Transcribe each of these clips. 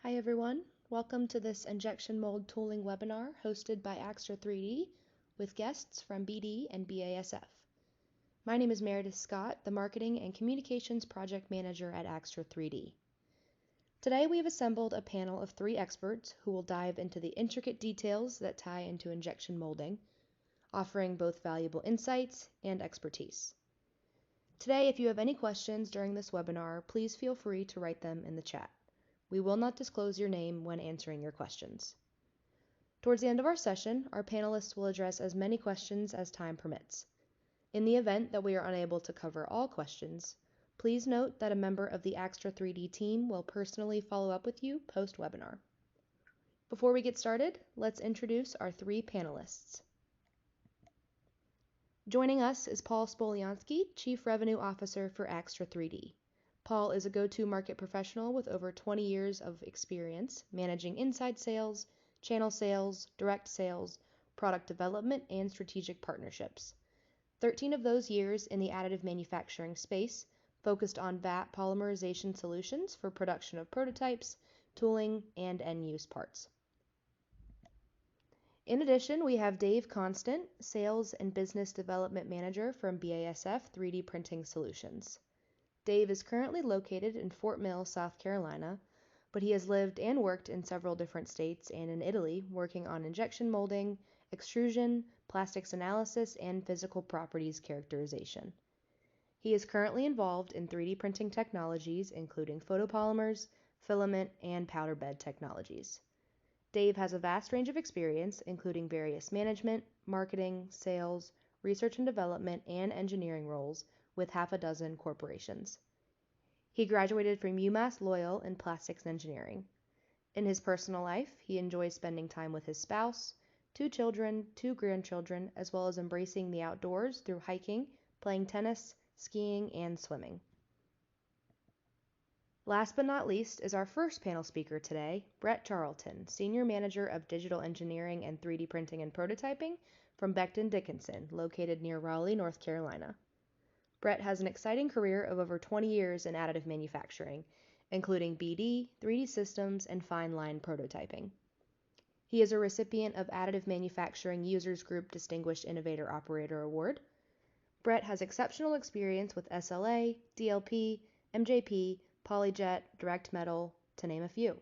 Hi everyone, welcome to this injection mold tooling webinar hosted by Axtra3D with guests from BD and BASF. My name is Meredith Scott, the Marketing and Communications Project Manager at Axtra3D. Today we have assembled a panel of 3 experts who will dive into the intricate details that tie into injection molding, offering both valuable insights and expertise. Today, if you have any questions during this webinar, please feel free to write them in the chat. We will not disclose your name when answering your questions. Towards the end of our session, our panelists will address as many questions as time permits. In the event that we are unable to cover all questions, please note that a member of the Axtra3D team will personally follow up with you post-webinar. Before we get started, let's introduce our 3 panelists. Joining us is Paul Spoliansky, Chief Revenue Officer for Axtra3D. Paul is a go-to market professional with over 20 years of experience managing inside sales, channel sales, direct sales, product development, and strategic partnerships. 13 of those years in the additive manufacturing space focused on vat polymerization solutions for production of prototypes, tooling, and end-use parts. In addition, we have Dave Constant, Sales and Business Development Manager from BASF 3D Printing Solutions. Dave is currently located in Fort Mill, South Carolina, but he has lived and worked in several different states and in Italy, working on injection molding, extrusion, plastics analysis, and physical properties characterization. He is currently involved in 3D printing technologies, including photopolymers, filament, and powder bed technologies. Dave has a vast range of experience, including various management, marketing, sales, research and development, and engineering roles with half a dozen corporations. He graduated from UMass Loyal in plastics engineering. In his personal life, he enjoys spending time with his spouse, 2 children, 2 grandchildren, as well as embracing the outdoors through hiking, playing tennis, skiing, and swimming. Last but not least is our first panel speaker today, Brett Charlton, Senior Manager of Digital Engineering and 3D Printing and Prototyping from Becton Dickinson, located near Raleigh, North Carolina. Brett has an exciting career of over 20 years in additive manufacturing, including BD, 3D systems, and fine line prototyping. He is a recipient of Additive Manufacturing Users Group Distinguished Innovator Operator Award. Brett has exceptional experience with SLA, DLP, MJP, Polyjet, Direct Metal, to name a few.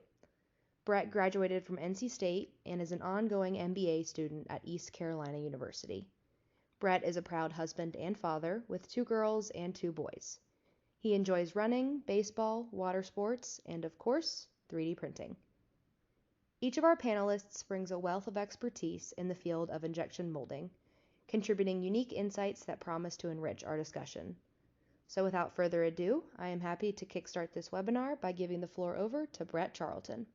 Brett graduated from NC State and is an ongoing MBA student at East Carolina University. Brett is a proud husband and father with 2 girls and 2 boys. He enjoys running, baseball, water sports, and of course, 3D printing. Each of our panelists brings a wealth of expertise in the field of injection molding, contributing unique insights that promise to enrich our discussion. So without further ado, I am happy to kickstart this webinar by giving the floor over to Brett Charlton.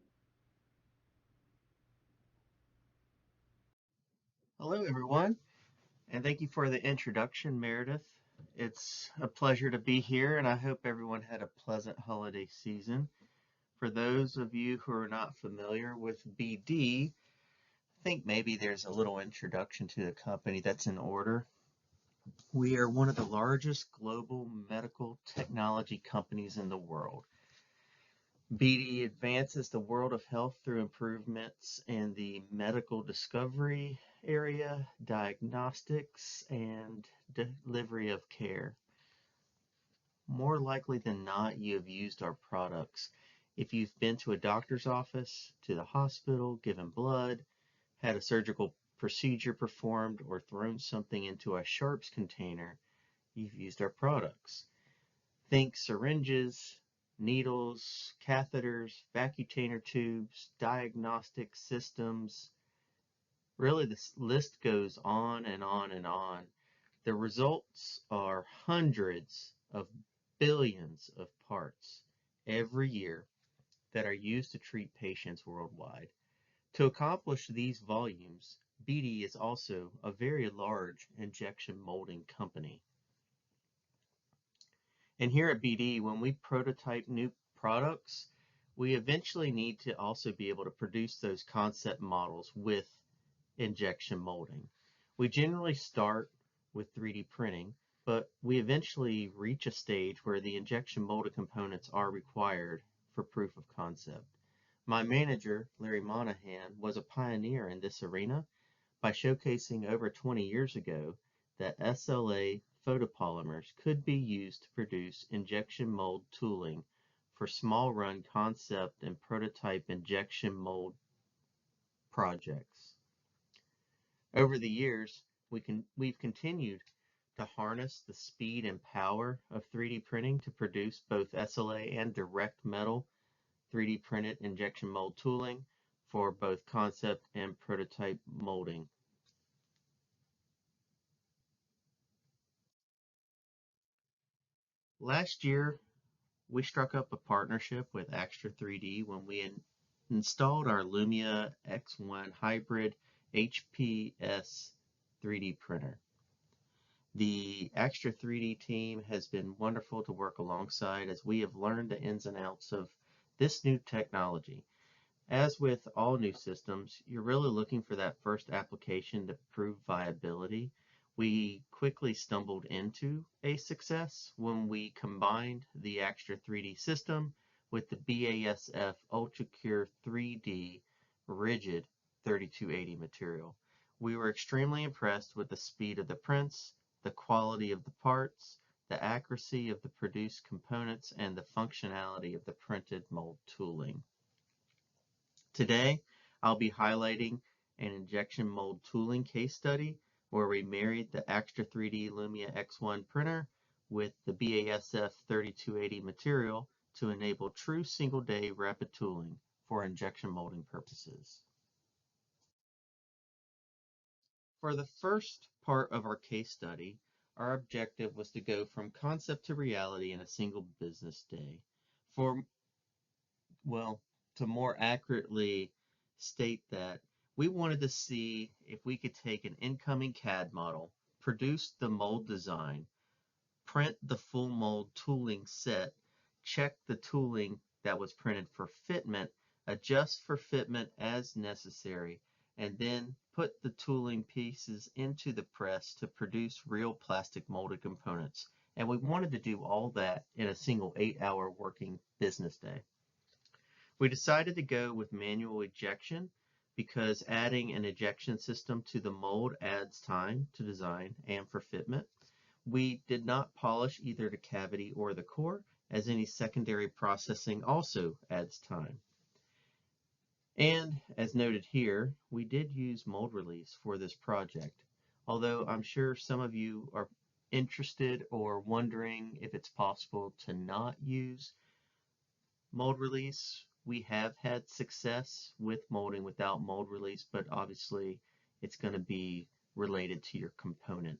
Hello, everyone, and thank you for the introduction, Meredith. It's a pleasure to be here, and I hope everyone had a pleasant holiday season. For those of you who are not familiar with BD, I think maybe there's a little introduction to the company that's in order. We are one of the largest global medical technology companies in the world. BD advances the world of health through improvements in the medical discovery area, diagnostics, and delivery of care. More likely than not, you have used our products. If you've been to a doctor's office, to the hospital, given blood, had a surgical procedure performed, or thrown something into a sharps container, you've used our products. Think syringes, needles, catheters, vacutainer tubes, diagnostic systems. Really, this list goes on and on and on. The results are hundreds of billions of parts every year that are used to treat patients worldwide. To accomplish these volumes, BD is also a very large injection molding company. And here at BD, when we prototype new products, we eventually need to also be able to produce those concept models with injection molding. We generally start with 3D printing, but we eventually reach a stage where the injection molded components are required for proof of concept. My manager, Larry Monahan, was a pioneer in this arena by showcasing over 20 years ago that SLA photopolymers could be used to produce injection mold tooling for small run concept and prototype injection mold projects. Over the years, we've continued to harness the speed and power of 3D printing to produce both SLA and direct metal 3D printed injection mold tooling for both concept and prototype molding. Last year, we struck up a partnership with Axtra 3D when we installed our Lumia X1 hybrid HPS 3D printer. The Axtra 3D team has been wonderful to work alongside as we have learned the ins and outs of this new technology. As with all new systems, you're really looking for that first application to prove viability. We quickly stumbled into a success when we combined the Axtra 3D system with the BASF UltraCure 3D rigid 3280 material. We were extremely impressed with the speed of the prints, the quality of the parts, the accuracy of the produced components, and the functionality of the printed mold tooling. Today, I'll be highlighting an injection mold tooling case study where we married the Axtra 3D Lumia X1 printer with the BASF 3280 material to enable true single-day rapid tooling for injection molding purposes. For the first part of our case study, our objective was to go from concept to reality in a single business day. To more accurately state that, we wanted to see if we could take an incoming CAD model, produce the mold design, print the full mold tooling set, check the tooling that was printed for fitment, adjust for fitment as necessary, and then put the tooling pieces into the press to produce real plastic molded components. And we wanted to do all that in a single 8-hour working business day. We decided to go with manual ejection because adding an ejection system to the mold adds time to design and for fitment. We did not polish either the cavity or the core, as any secondary processing also adds time. And as noted here, we did use mold release for this project, although I'm sure some of you are interested or wondering if it's possible to not use mold release. We have had success with molding without mold release, but obviously it's going to be related to your component,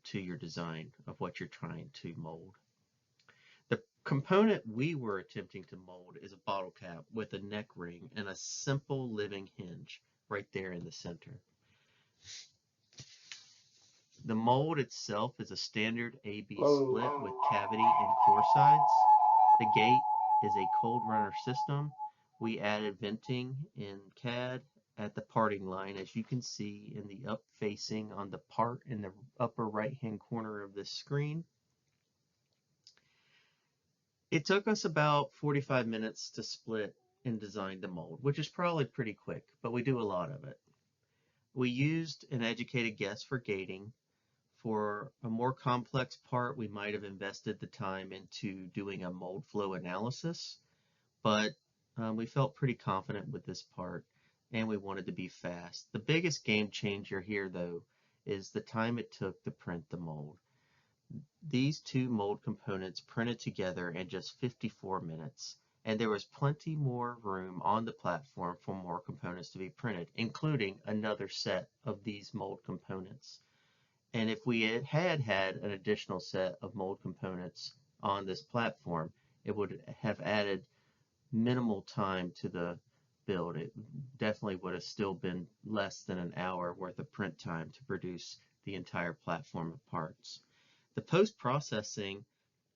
to your design of what you're trying to mold. The component we were attempting to mold is a bottle cap with a neck ring and a simple living hinge right there in the center. The mold itself is a standard AB split with cavity and core sides. The gate is a cold runner system. We added venting in CAD at the parting line, as you can see in the up facing on the part in the upper right hand corner of this screen. It took us about 45 minutes to split and design the mold, which is probably pretty quick, but we do a lot of it. We used an educated guess for gating. For a more complex part, we might have invested the time into doing a mold flow analysis, but we felt pretty confident with this part and we wanted to be fast. The biggest game changer here, though, is the time it took to print the mold. These two mold components printed together in just 54 minutes, and there was plenty more room on the platform for more components to be printed, including another set of these mold components. And if we had an additional set of mold components on this platform, it would have added minimal time to the build. It definitely would have still been less than an hour worth of print time to produce the entire platform of parts. The post-processing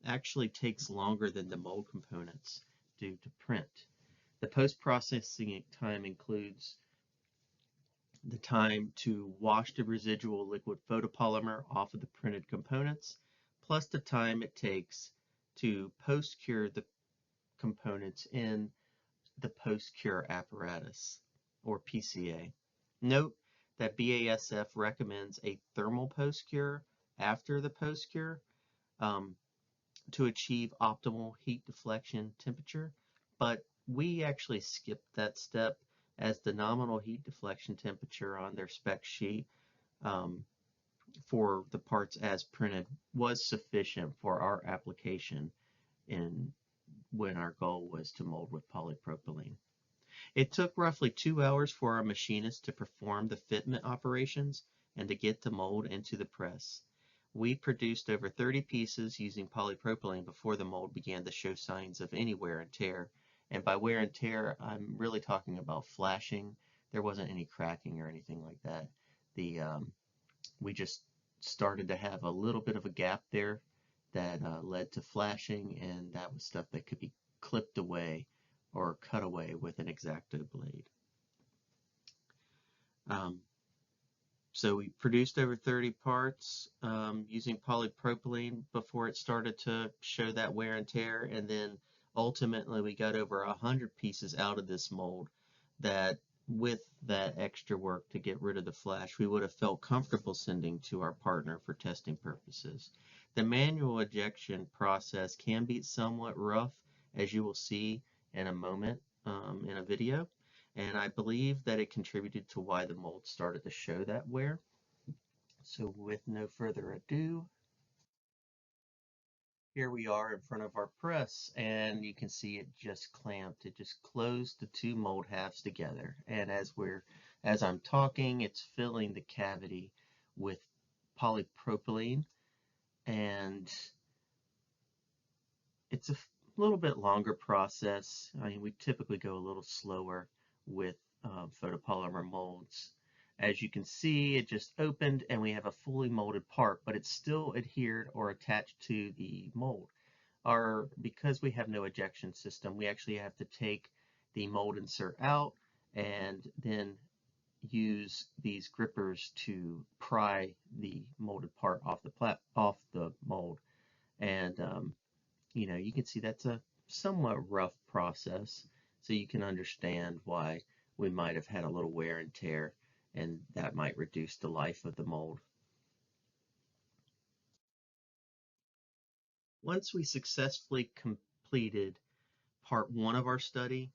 actually takes longer than the mold components do to print. The post-processing time includes the time to wash the residual liquid photopolymer off of the printed components, plus the time it takes to post-cure the components in the post-cure apparatus, or PCA. Note that BASF recommends a thermal post-cure after the post-cure um, to achieve optimal heat deflection temperature, but we actually skipped that step as the nominal heat deflection temperature on their spec sheet um, for the parts as printed was sufficient for our application in when our goal was to mold with polypropylene. It took roughly 2 hours for our machinist to perform the fitment operations and to get the mold into the press. We produced over 30 pieces using polypropylene before the mold began to show signs of any wear and tear. And by wear and tear, I'm really talking about flashing. There wasn't any cracking or anything like that. We just started to have a little bit of a gap there that led to flashing, and that was stuff that could be clipped away or cut away with an X-Acto blade. So we produced over 30 parts using polypropylene before it started to show that wear and tear, and then ultimately we got over 100 pieces out of this mold that with that extra work to get rid of the flash, we would have felt comfortable sending to our partner for testing purposes. The manual ejection process can be somewhat rough, as you will see in a moment in a video, and I believe that it contributed to why the mold started to show that wear. So with no further ado, here we are in front of our press, and you can see it just clamped. It just closed the two mold halves together. And as I'm talking, it's filling the cavity with polypropylene, and it's a little bit longer process. I mean, we typically go a little slower with photopolymer molds. As you can see, it just opened and we have a fully molded part, but it's still adhered or attached to the mold. Because we have no ejection system, we actually have to take the mold insert out and then use these grippers to pry the molded part off the mold. And you can see that's a somewhat rough process, so you can understand why we might have had a little wear and tear, and that might reduce the life of the mold. Once we successfully completed part 1 of our study,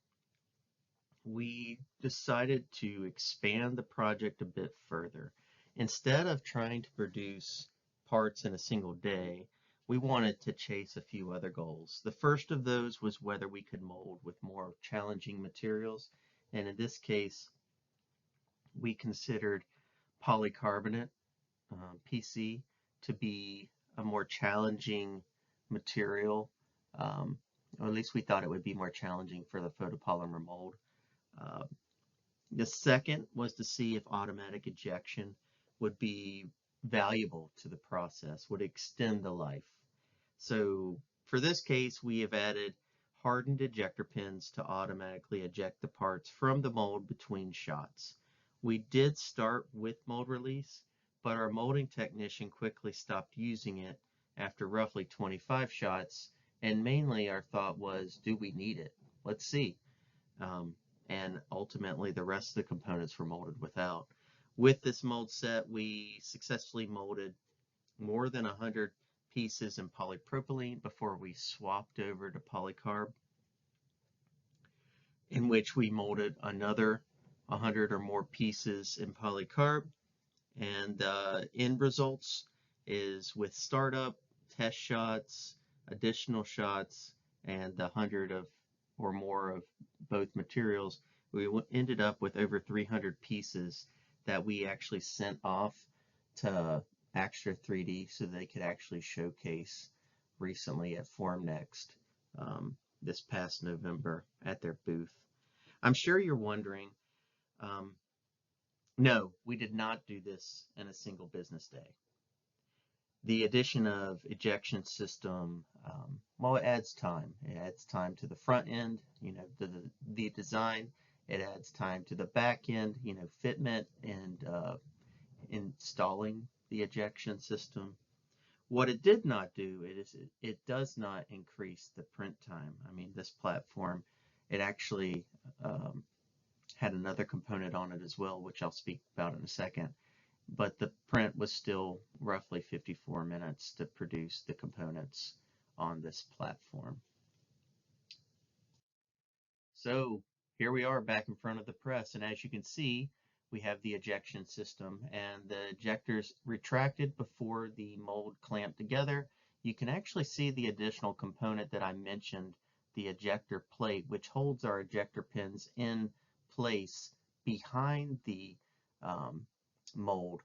we decided to expand the project a bit further. Instead of trying to produce parts in a single day, we wanted to chase a few other goals. The first of those was whether we could mold with more challenging materials, and in this case, we considered polycarbonate, PC, to be a more challenging material, or at least we thought it would be more challenging for the photopolymer mold. The second was to see if automatic ejection would be valuable to the process, would extend the life. So for this case, we have added hardened ejector pins to automatically eject the parts from the mold between shots. We did start with mold release, but our molding technician quickly stopped using it after roughly 25 shots, and mainly our thought was, do we need it? Let's see. And ultimately the rest of the components were molded without. With this mold set, we successfully molded more than 100 pieces in polypropylene before we swapped over to polycarb, in which we molded another 100 or more pieces in polycarb. And end results is with startup, test shots, additional shots, and 100 or more of both materials, we ended up with over 300 pieces that we actually sent off to Axtra 3D so they could actually showcase recently at Formnext this past November at their booth. I'm sure you're wondering, no, we did not do this in a single business day. The addition of ejection system, well, it adds time. It adds time to the front end, the design. It adds time to the back end, fitment and installing the ejection system. What it did not do is it does not increase the print time. I mean, this platform It actually had another component on it as well, which I'll speak about in a second. But the print was still roughly 54 minutes to produce the components on this platform. So here we are back in front of the press, and as you can see, we have the ejection system, and the ejectors retracted before the mold clamped together. You can actually see the additional component that I mentioned, the ejector plate, which holds our ejector pins in place behind the mold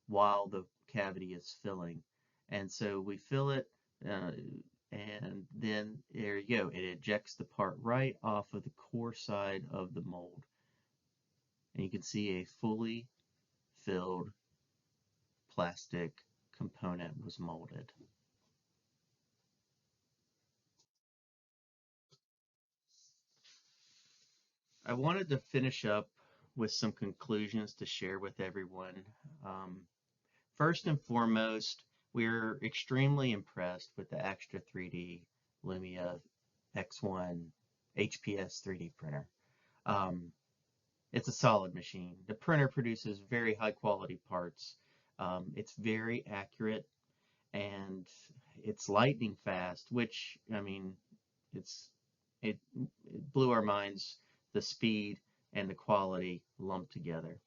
while the cavity is filling. And so we fill it, and then there you go. It ejects the part right off of the core side of the mold. And you can see a fully filled plastic component was molded. I wanted to finish up with some conclusions to share with everyone. First and foremost, we're extremely impressed with the Extra 3D Lumia X1 HPS 3D printer. It's a solid machine. The printer produces very high quality parts. It's very accurate, and it's lightning fast, which, I mean, it blew our minds, the speed and the quality lumped together.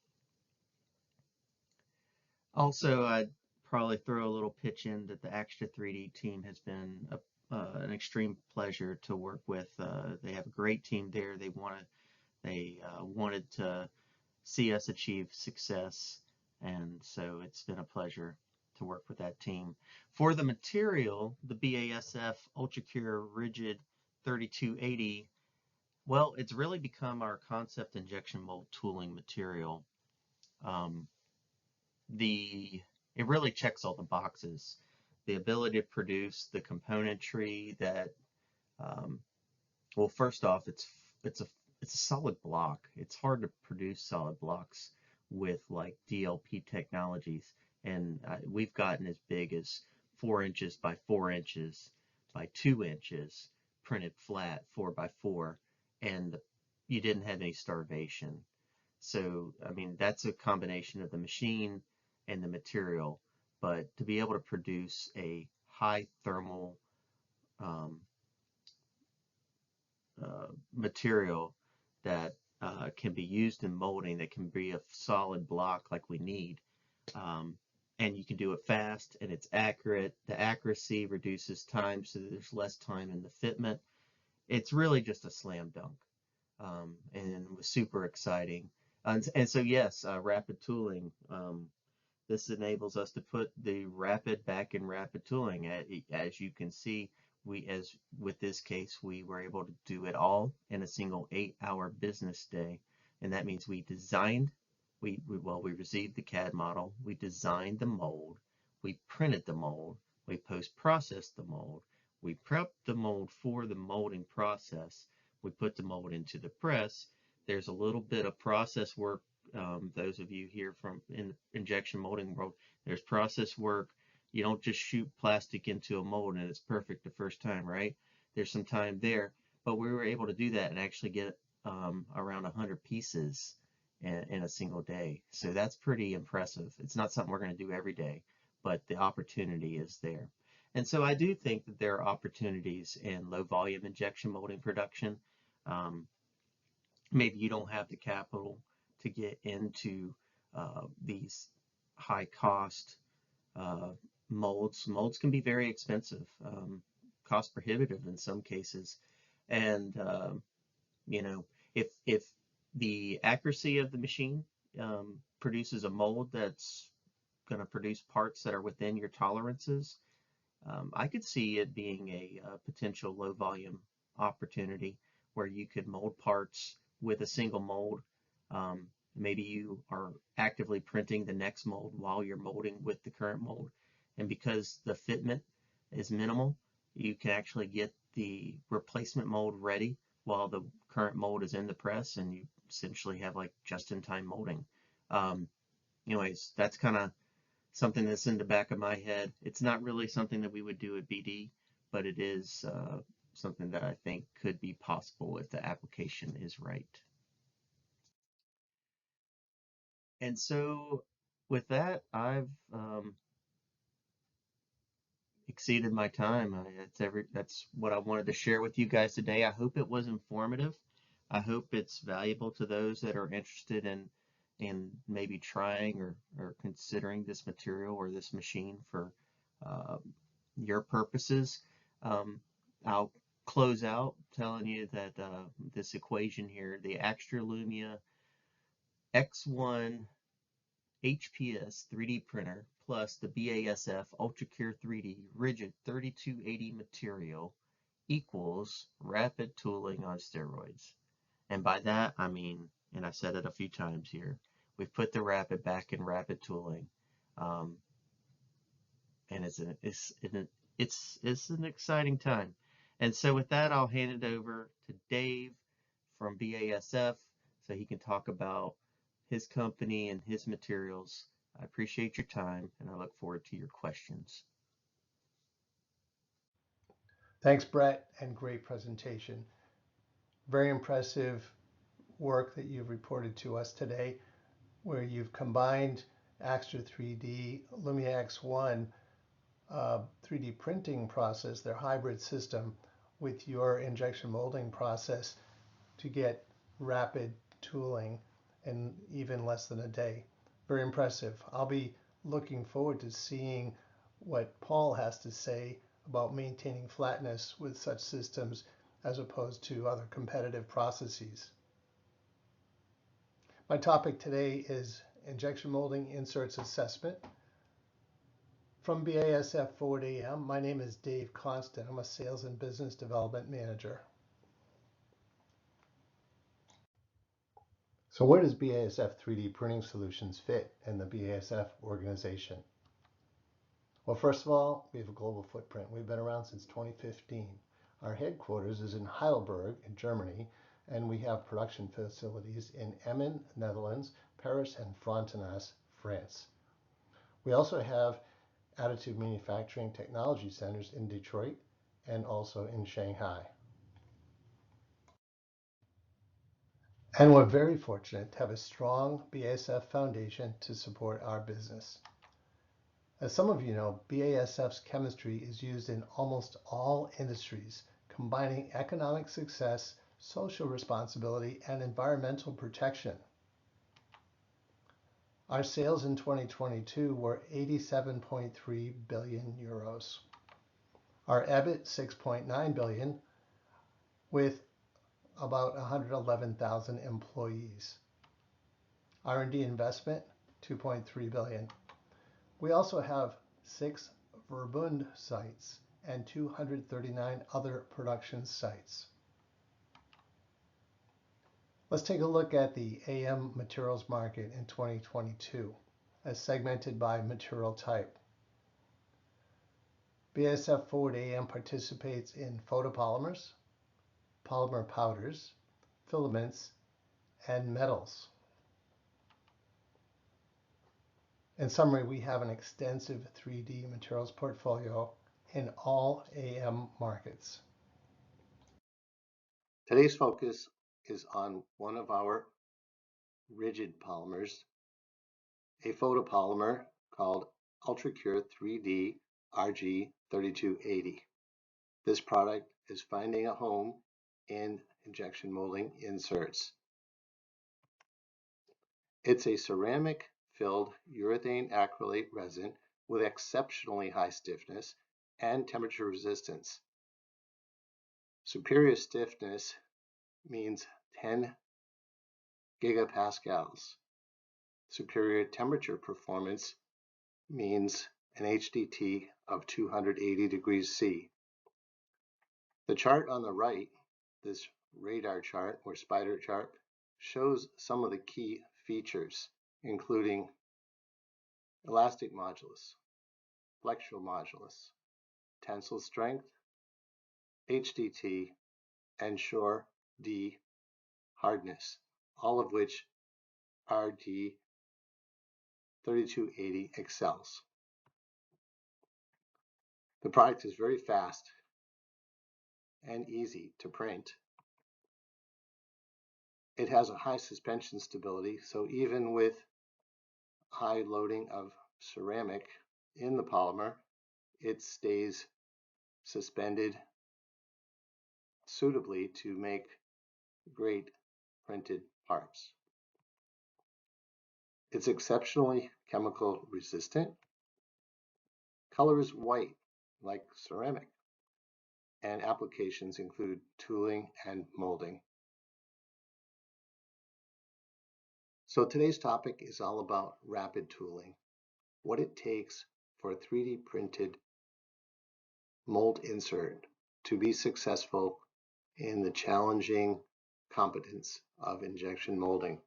Also, I'd probably throw a little pitch in that the Extra 3D team has been an extreme pleasure to work with. They have a great team there. They wanted to see us achieve success, and so it's been a pleasure to work with that team. For the material, the BASF UltraCure Rigid 3280, well, it's really become our concept injection mold tooling material. It really checks all the boxes. The ability to produce the componentry that, well, first off, it's a solid block. It's hard to produce solid blocks with like DLP technologies, and we've gotten as big as 4 inches by 4 inches by 2 inches printed flat 4 by 4, and you didn't have any starvation. So, I mean, that's a combination of the machine and the material, but to be able to produce a high thermal material that can be used in molding, that can be a solid block like we need, and you can do it fast and it's accurate. The accuracy reduces time, so there's less time in the fitment. It's really just a slam dunk, and it was super exciting. And so yes, rapid tooling. This enables us to put the rapid back in rapid tooling. As you can see, as with this case, we were able to do it all in a single 8-hour business day. And that means we received the CAD model, we designed the mold, we printed the mold, we post-processed the mold, we prepped the mold for the molding process, we put the mold into the press. There's a little bit of process work. Those of you here from in the injection molding world, there's process work. You don't just shoot plastic into a mold and it's perfect the first time, right? There's some time there, but we were able to do that and actually get around 100 pieces in a single day. So that's pretty impressive. It's not something we're going to do every day, but the opportunity is there. And so I do think that there are opportunities in low volume injection molding production. Maybe you don't have the capital to get into these high cost molds. Molds can be very expensive, cost prohibitive in some cases. And you know, if the accuracy of the machine produces a mold that's going to produce parts that are within your tolerances, I could see it being a potential low volume opportunity where you could mold parts with a single mold. Maybe you are actively printing the next mold while you're molding with the current mold. And because the fitment is minimal, you can actually get the replacement mold ready while the current mold is in the press, and you essentially have like just-in-time molding. Anyways, that's kind of something that's in the back of my head. It's not really something that we would do at BD, but it is something that I think could be possible if the application is right. And so with that, I've exceeded my time. That's what I wanted to share with you guys today. I hope it was informative. I hope it's valuable to those that are interested in maybe trying or considering this material or this machine for uh, your purposes. I'll close out telling you that this equation here, the Axtralumia X1 HPS 3D printer plus the BASF UltraCure 3D rigid 3280 material equals rapid tooling on steroids. And by that, I mean, and I said it a few times here, we've put the rapid back in rapid tooling. Um, and it's an exciting time. And so with that, I'll hand it over to Dave from BASF so he can talk about his company and his materials. I appreciate your time and I look forward to your questions. Thanks, Brett, and great presentation. Very impressive work that you've reported to us today, where you've combined Axtra 3D, Lumia X1 3D printing process, their hybrid system, with your injection molding process to get rapid tooling in even less than a day. Very impressive. I'll be looking forward to seeing what Paul has to say about maintaining flatness with such systems as opposed to other competitive processes. My topic today is injection molding inserts assessment. From BASF Forward AM, my name is Dave Constant. I'm a Sales and Business Development Manager. So where does BASF 3D Printing Solutions fit in the BASF organization? Well, first of all, we have a global footprint. We've been around since 2015. Our headquarters is in Heidelberg in Germany, and we have production facilities in Emmen, Netherlands, Paris, and Frontenac, France. We also have additive manufacturing technology centers in Detroit and also in Shanghai. And we're very fortunate to have a strong BASF foundation to support our business. As some of you know, BASF's chemistry is used in almost all industries, combining economic success, social responsibility, and environmental protection. Our sales in 2022 were 87.3 billion euros. Our EBIT 6.9 billion with about 111,000 employees. R&D investment 2.3 billion. We also have 6 Verbund sites and 239 other production sites. Let's take a look at the AM materials market in 2022 as segmented by material type. BASF Forward AM participates in photopolymers, polymer powders, filaments, and metals. In summary, we have an extensive 3D materials portfolio in all AM markets. Today's focus is on one of our rigid polymers, a photopolymer called UltraCure 3D RG3280. This product is finding a home in injection molding inserts. It's a ceramic filled urethane acrylate resin with exceptionally high stiffness and temperature resistance. Superior stiffness means 10 gigapascals. Superior temperature performance means an HDT of 280 degrees C. The chart on the right, this radar chart or spider chart, shows some of the key features, including elastic modulus, flexural modulus, tensile strength, HDT, and Shore D hardness, all of which RG3280 excels. The product is very fast and easy to print. It has a high suspension stability, so even with high loading of ceramic in the polymer, it stays suspended suitably to make great printed parts. It's exceptionally chemical resistant. Color is white, like ceramic, and applications include tooling and molding. So today's topic is all about rapid tooling, what it takes for a 3D printed mold insert to be successful in the challenging competence of injection molding.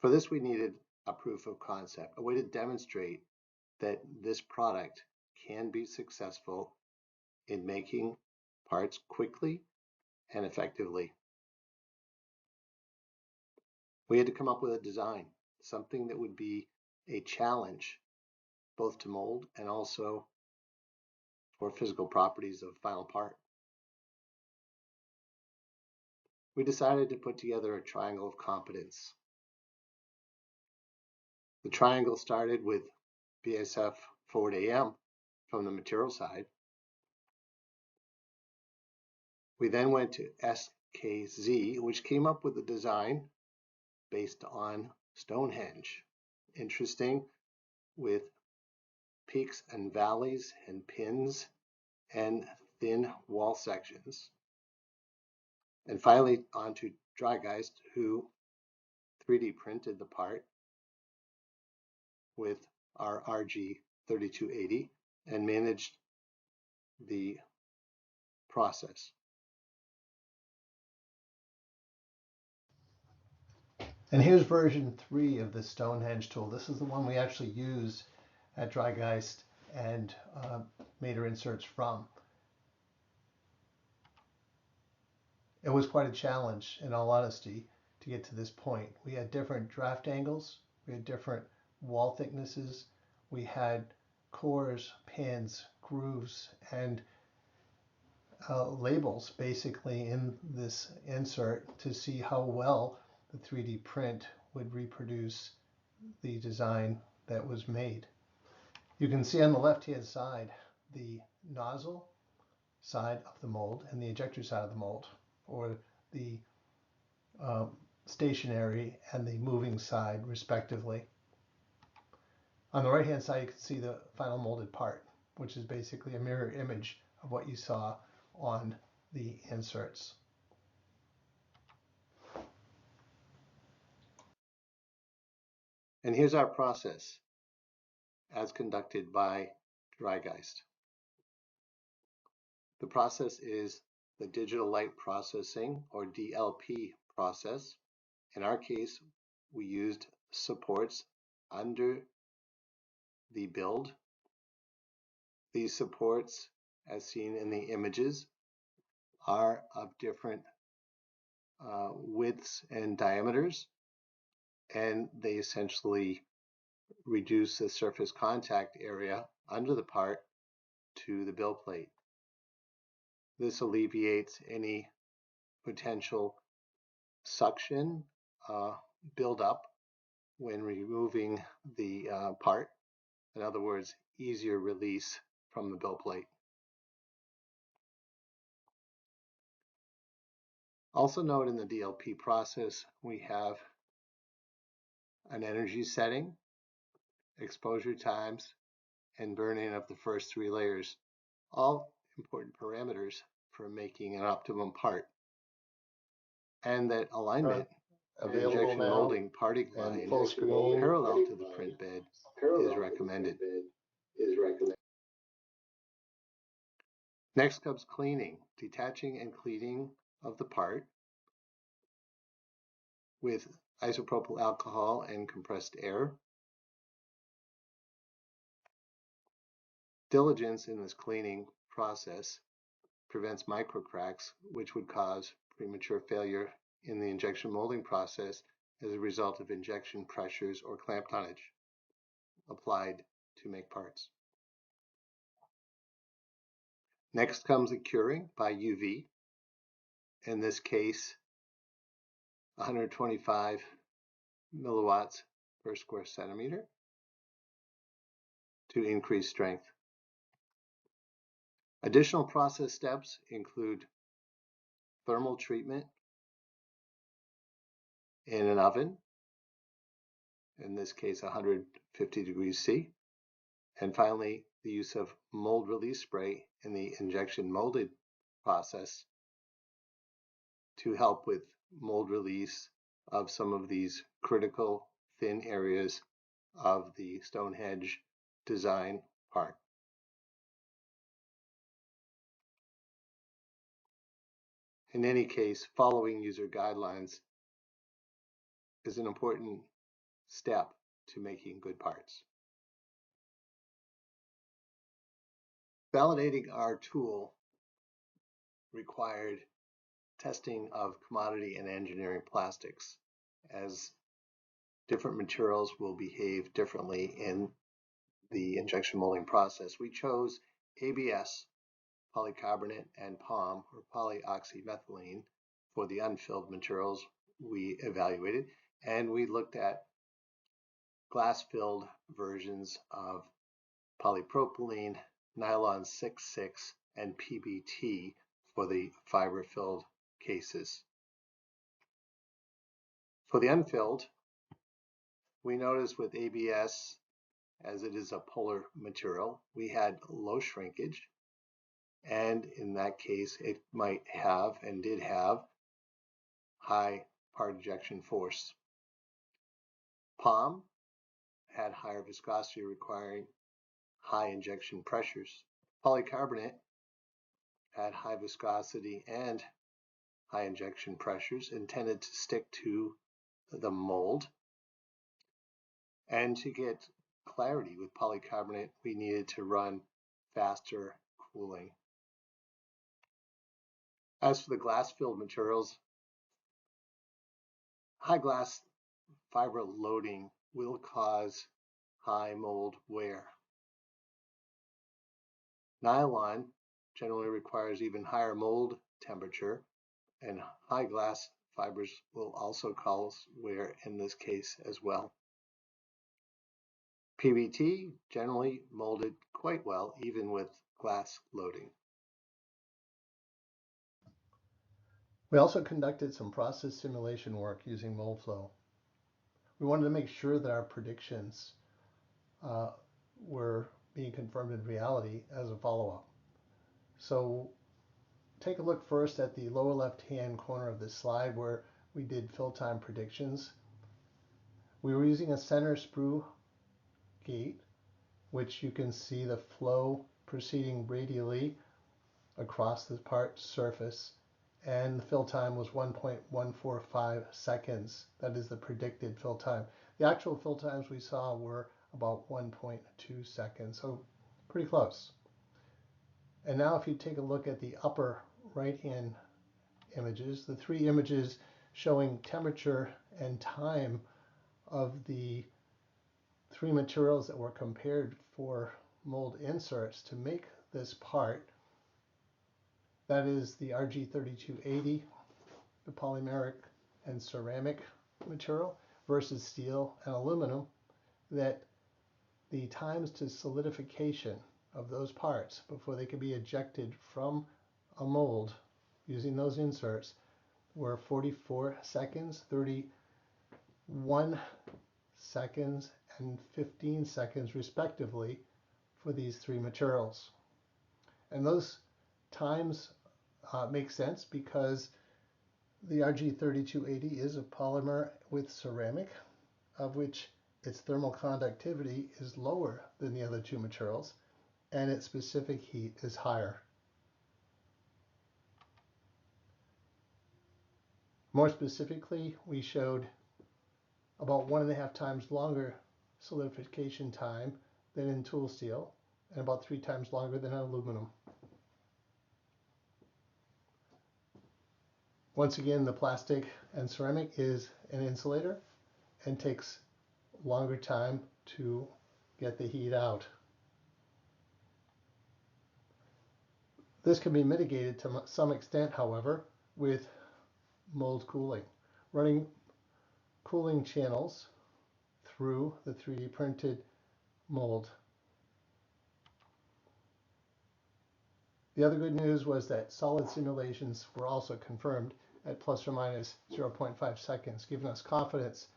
For this, we needed a proof of concept, a way to demonstrate that this product can be successful in making parts quickly and effectively. We had to come up with a design, something that would be a challenge both to mold and also for physical properties of final part. We decided to put together a triangle of competence. The triangle started with BASF Forward AM from the material side. We then went to SKZ, which came up with a design based on Stonehenge. Interesting, with peaks and valleys and pins and thin wall sections. And finally on to Drygeist, who 3D printed the part with our RG3280 and managed the process. And here's version 3 of the Stonehenge tool. This is the one we actually use at Drygeist and made our inserts from. It was quite a challenge, in all honesty, to get to this point. We had different draft angles, we had different wall thicknesses, we had cores, pins, grooves, and labels basically in this insert to see how well the 3D print would reproduce the design that was made. You can see on the left-hand side the nozzle side of the mold and the ejector side of the mold, or the stationary and the moving side respectively. On the right-hand side, you can see the final molded part, which is basically a mirror image of what you saw on the inserts. And here's our process as conducted by Drygeist. The process is the digital light processing, or DLP process. In our case, we used supports under the build. These supports, as seen in the images, are of different widths and diameters, and they essentially reduce the surface contact area under the part to the build plate. This alleviates any potential suction buildup when removing the part. In other words, easier release from the build plate. Also note in the DLP process, we have an energy setting, exposure times, and burn-in of the first 3 layers, all important parameters for making an optimum part. And that alignment and injection molding parting line parallel to the print bed is recommended. Next comes cleaning, detaching and cleaning of the part with isopropyl alcohol and compressed air. Diligence in this cleaning process prevents microcracks, which would cause premature failure in the injection molding process as a result of injection pressures or clamp tonnage applied to make parts. Next comes the curing by UV. In this case, 125 milliwatts per square centimeter to increase strength. Additional process steps include thermal treatment in an oven, in this case 150 degrees C, and finally the use of mold release spray in the injection molded process to help with mold release of some of these critical thin areas of the Stonehenge design part. In any case, following user guidelines is an important step to making good parts. Validating our tool required testing of commodity and engineering plastics, as different materials will behave differently in the injection molding process. We chose ABS, polycarbonate, and POM, or polyoxymethylene, for the unfilled materials we evaluated, and we looked at glass-filled versions of polypropylene, nylon 6,6, and PBT for the fiber-filled cases. For the unfilled, we noticed with ABS, as it is a polar material, we had low shrinkage, and in that case it might have and did have high part ejection force. POM had higher viscosity requiring high injection pressures. Polycarbonate had high viscosity and high injection pressures, intended to stick to the mold. And to get clarity with polycarbonate, we needed to run faster cooling. As for the glass-filled materials, high glass fiber loading will cause high mold wear. Nylon generally requires even higher mold temperature, and high glass fibers will also cause wear in this case as well. PBT generally molded quite well, even with glass loading. We also conducted some process simulation work using Moldflow. We wanted to make sure that our predictions were being confirmed in reality as a follow-up. So take a look first at the lower left-hand corner of this slide where we did fill time predictions. We were using a center sprue gate, which you can see the flow proceeding radially across the part surface, and the fill time was 1.145 seconds. That is the predicted fill time. The actual fill times we saw were about 1.2 seconds, so pretty close. And now if you take a look at the upper right-hand images, the three images showing temperature and time of the three materials that were compared for mold inserts to make this part, that is the RG3280, the polymeric and ceramic material, versus steel and aluminum, that the times to solidification of those parts before they could be ejected from a mold using those inserts were 44 seconds, 31 seconds, and 15 seconds respectively for these three materials. And those times make sense because the RG3280 is a polymer with ceramic, of which its thermal conductivity is lower than the other two materials, and its specific heat is higher. More specifically, we showed about 1.5 times longer solidification time than in tool steel, and about 3 times longer than aluminum. Once again, the plastic and ceramic is an insulator and takes longer time to get the heat out. This can be mitigated to some extent, however, with mold cooling. Running cooling channels through the 3D printed mold. The other good news was that solid simulations were also confirmed at plus or minus 0.5 seconds, giving us confidence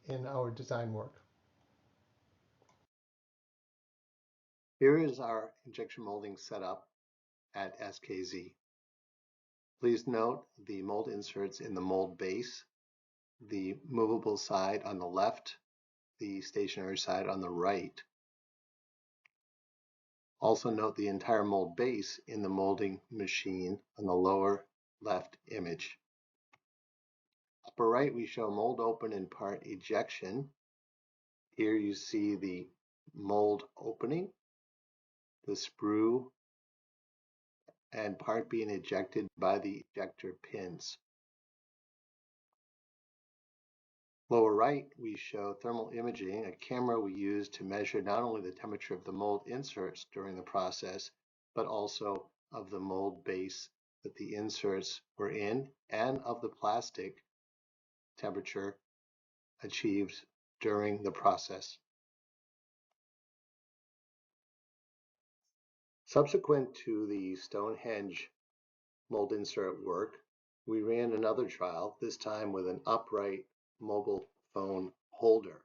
in our design work. Here is our injection molding setup at SKZ. Please note the mold inserts in the mold base, the movable side on the left, the stationary side on the right. Also note the entire mold base in the molding machine on the lower left image. Upper right, we show mold open and part ejection. Here you see the mold opening, the sprue, and part being ejected by the ejector pins. Lower right, we show thermal imaging, a camera we use to measure not only the temperature of the mold inserts during the process, but also of the mold base that the inserts were in and of the plastic temperature achieved during the process. Subsequent to the Stonehenge mold insert work, we ran another trial, this time with an upright mobile phone holder.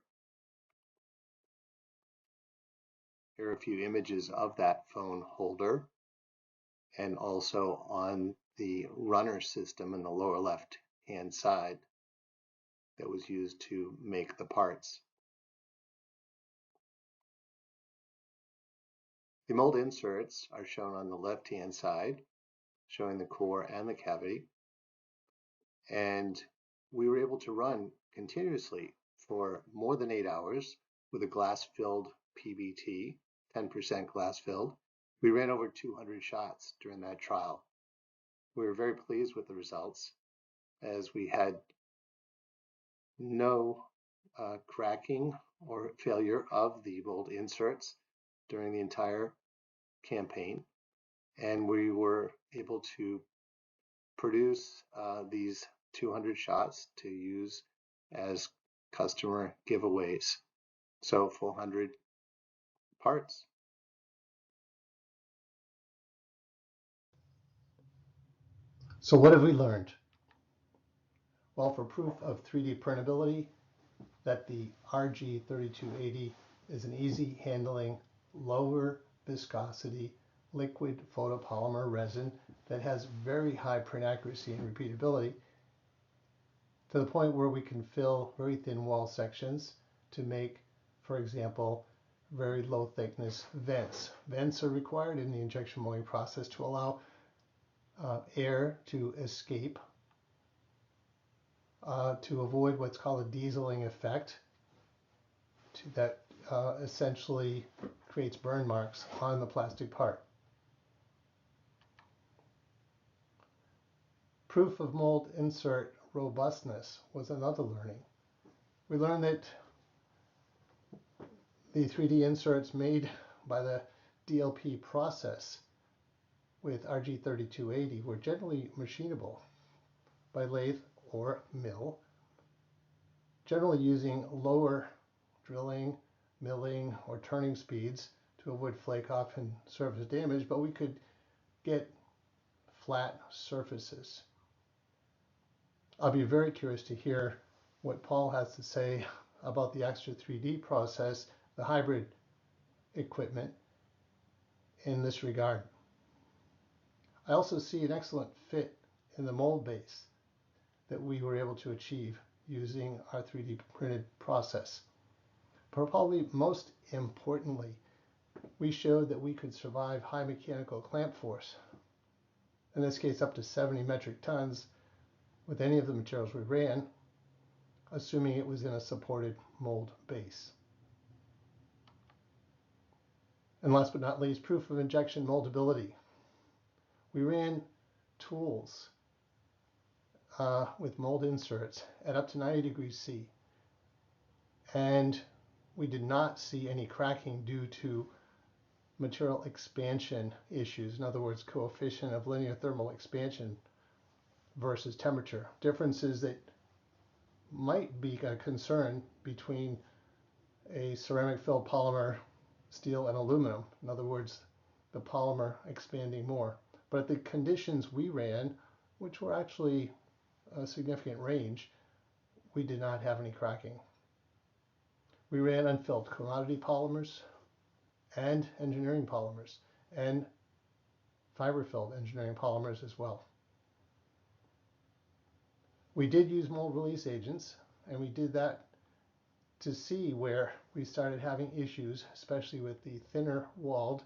Here are a few images of that phone holder and also on the runner system in the lower left hand side that was used to make the parts. The mold inserts are shown on the left hand side, showing the core and the cavity, and we were able to run continuously for more than 8 hours with a glass-filled PBT, 10% glass-filled. We ran over 200 shots during that trial. We were very pleased with the results, as we had no cracking or failure of the mold inserts during the entire campaign, and we were able to produce these 200 shots to use as customer giveaways. So 400 parts. So what have we learned? Well, for proof of 3D printability, that the RG3280 is an easy handling, lower viscosity liquid photopolymer resin that has very high print accuracy and repeatability, to the point where we can fill very thin wall sections to make, for example, very low thickness vents. Vents are required in the injection molding process to allow air to escape to avoid what's called a dieseling effect that essentially creates burn marks on the plastic part. Proof of mold insert robustness was another learning. We learned that the 3D inserts made by the DLP process with RG3280 were generally machinable by lathe or mill, generally using lower drilling, milling, or turning speeds to avoid flake off and surface damage, but we could get flat surfaces. I'll be very curious to hear what Paul has to say about the Extra 3D process, the hybrid equipment, in this regard. I also see an excellent fit in the mold base that we were able to achieve using our 3D printed process. But probably most importantly, we showed that we could survive high mechanical clamp force, in this case up to 70 metric tons, with any of the materials we ran, assuming it was in a supported mold base. And last but not least, proof of injection moldability. We ran tools with mold inserts at up to 90 degrees C, and we did not see any cracking due to material expansion issues. In other words, coefficient of linear thermal expansion versus temperature. Differences that might be a concern between a ceramic filled polymer, steel, and aluminum. In other words, the polymer expanding more. But at the conditions we ran, which were actually a significant range, we did not have any cracking. We ran unfilled commodity polymers and engineering polymers and fiber-filled engineering polymers as well. We did use mold release agents, and we did that to see where we started having issues, especially with the thinner walled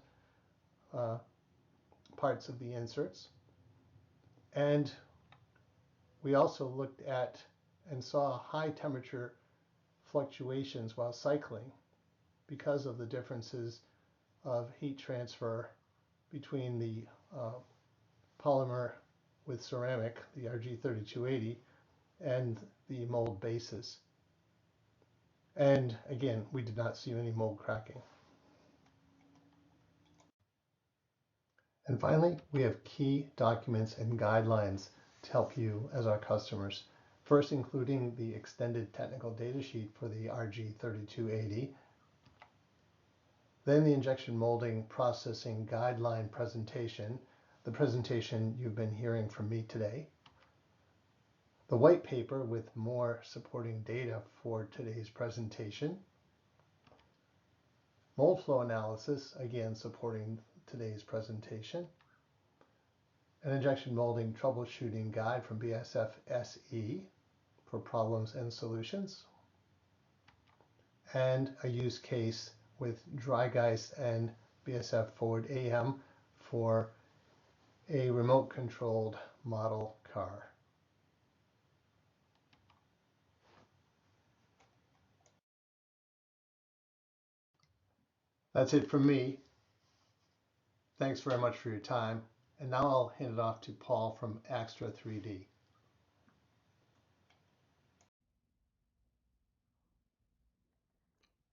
parts of the inserts. And we also looked at and saw high temperature fluctuations while cycling because of the differences of heat transfer between the polymer with ceramic, the RG3280, and the mold bases. And again, we did not see any mold cracking. And finally, we have key documents and guidelines to help you as our customers. First, including the extended technical data sheet for the RG3280, then the injection molding processing guideline presentation, the presentation you've been hearing from me today, the white paper with more supporting data for today's presentation, mold flow analysis, again supporting today's presentation, an injection molding troubleshooting guide from BASF SE for problems and solutions, and a use case with Drygeist and BASF Forward AM for a remote controlled model car. That's it from me. Thanks very much for your time. And now I'll hand it off to Paul from Axtra 3D.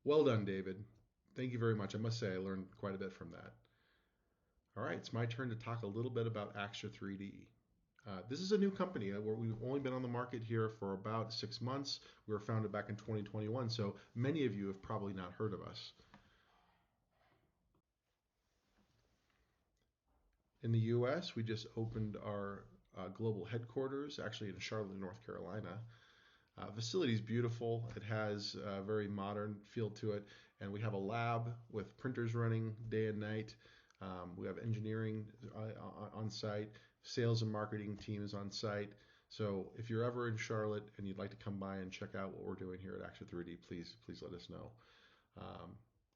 Well done, David. Thank you very much. I must say I learned quite a bit from that. All right, it's my turn to talk a little bit about Axtra 3D. This is a new company where we've only been on the market here for about 6 months. We were founded back in 2021, so many of you have probably not heard of us. In the US, we just opened our global headquarters, actually in Charlotte, North Carolina. Facility is beautiful. It has a very modern feel to it, and we have a lab with printers running day and night. We have engineering on site, sales and marketing teams on site. So if you're ever in Charlotte and you'd like to come by and check out what we're doing here at Axtra 3D, please let us know.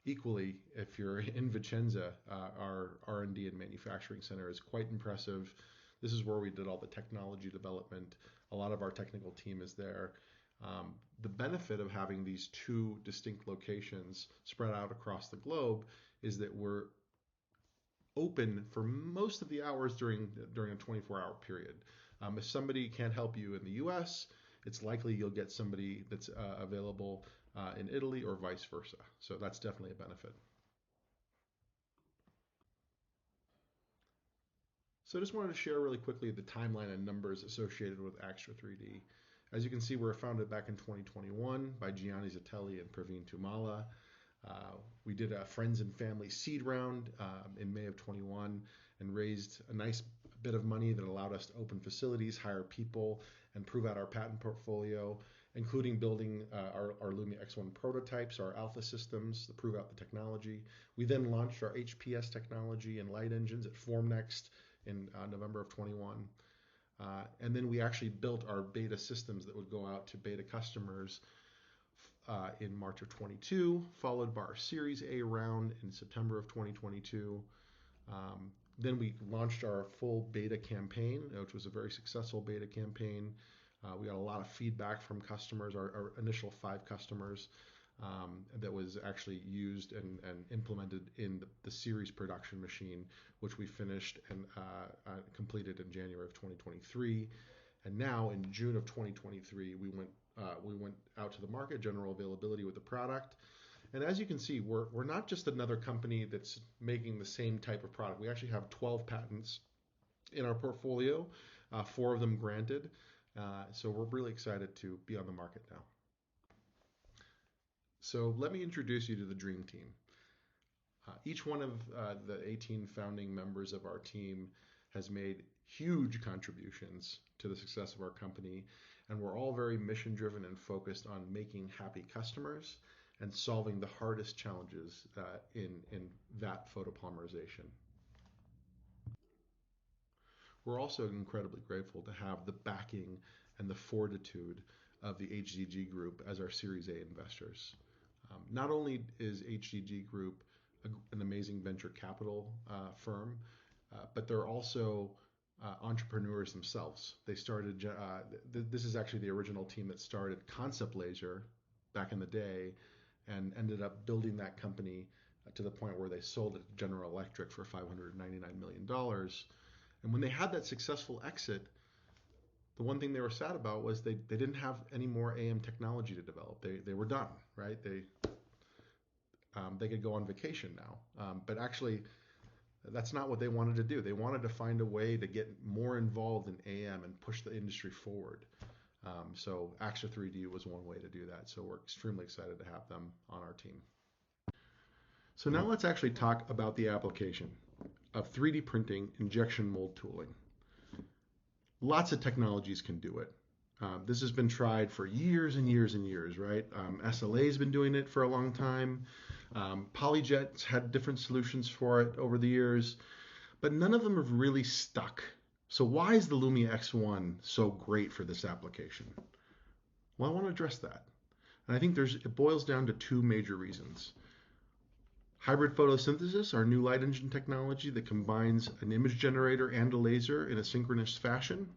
Equally, if you're in Vicenza, our R&D and manufacturing center is quite impressive. This is where we did all the technology development. A lot of our technical team is there. The benefit of having these two distinct locations spread out across the globe is that we're open for most of the hours during a 24-hour period. If somebody can't help you in the US, it's likely you'll get somebody that's available in Italy or vice versa. So that's definitely a benefit. So I just wanted to share really quickly the timeline and numbers associated with Axtra 3D. As you can see, we were founded back in 2021 by Gianni Zatelli and Praveen Tumala. We did a friends and family seed round in May of 21 and raised a nice bit of money that allowed us to open facilities, hire people, and prove out our patent portfolio, including building our Lumia X1 prototypes, our alpha systems to prove out the technology. We then launched our HPS technology and light engines at Formnext in November of 21. And then we actually built our beta systems that would go out to beta customers in March of 22, followed by our Series A round in September of 2022. Then we launched our full beta campaign, which was a very successful beta campaign. We got a lot of feedback from customers, our initial 5 customers that was actually used and implemented in the series production machine, which we finished and completed in January of 2023. And now in June of 2023, we went out to the market, general availability with the product, And as you can see, we're not just another company that's making the same type of product. We actually have 12 patents in our portfolio, 4 of them granted. So we're really excited to be on the market now. So let me introduce you to the dream team. Each one of the 18 founding members of our team has made huge contributions to the success of our company, and we're all very mission driven and focused on making happy customers and solving the hardest challenges in vat photopolymerization. We're also incredibly grateful to have the backing and the fortitude of the HZG Group as our Series A investors. Not only is HZG Group an amazing venture capital firm, but they're also entrepreneurs themselves. They started, this is actually the original team that started Concept Laser back in the day and ended up building that company to the point where they sold it to General Electric for $599 million. And when they had that successful exit, the one thing they were sad about was they didn't have any more AM technology to develop. They were done, right? They could go on vacation now. But actually, that's not what they wanted to do. They wanted to find a way to get more involved in AM and push the industry forward. So Axtra 3D was one way to do that. So we're extremely excited to have them on our team. So now let's actually talk about the application of 3D printing injection mold tooling. Lots of technologies can do it. This has been tried for years and years and years, right? SLA's been doing it for a long time. Polyjet's had different solutions for it over the years, but none of them have really stuck. So why is the Lumia X1 so great for this application? Well, I want to address that. And I think it boils down to 2 major reasons. Hybrid photosynthesis, our new light engine technology that combines an image generator and a laser in a synchronous fashion,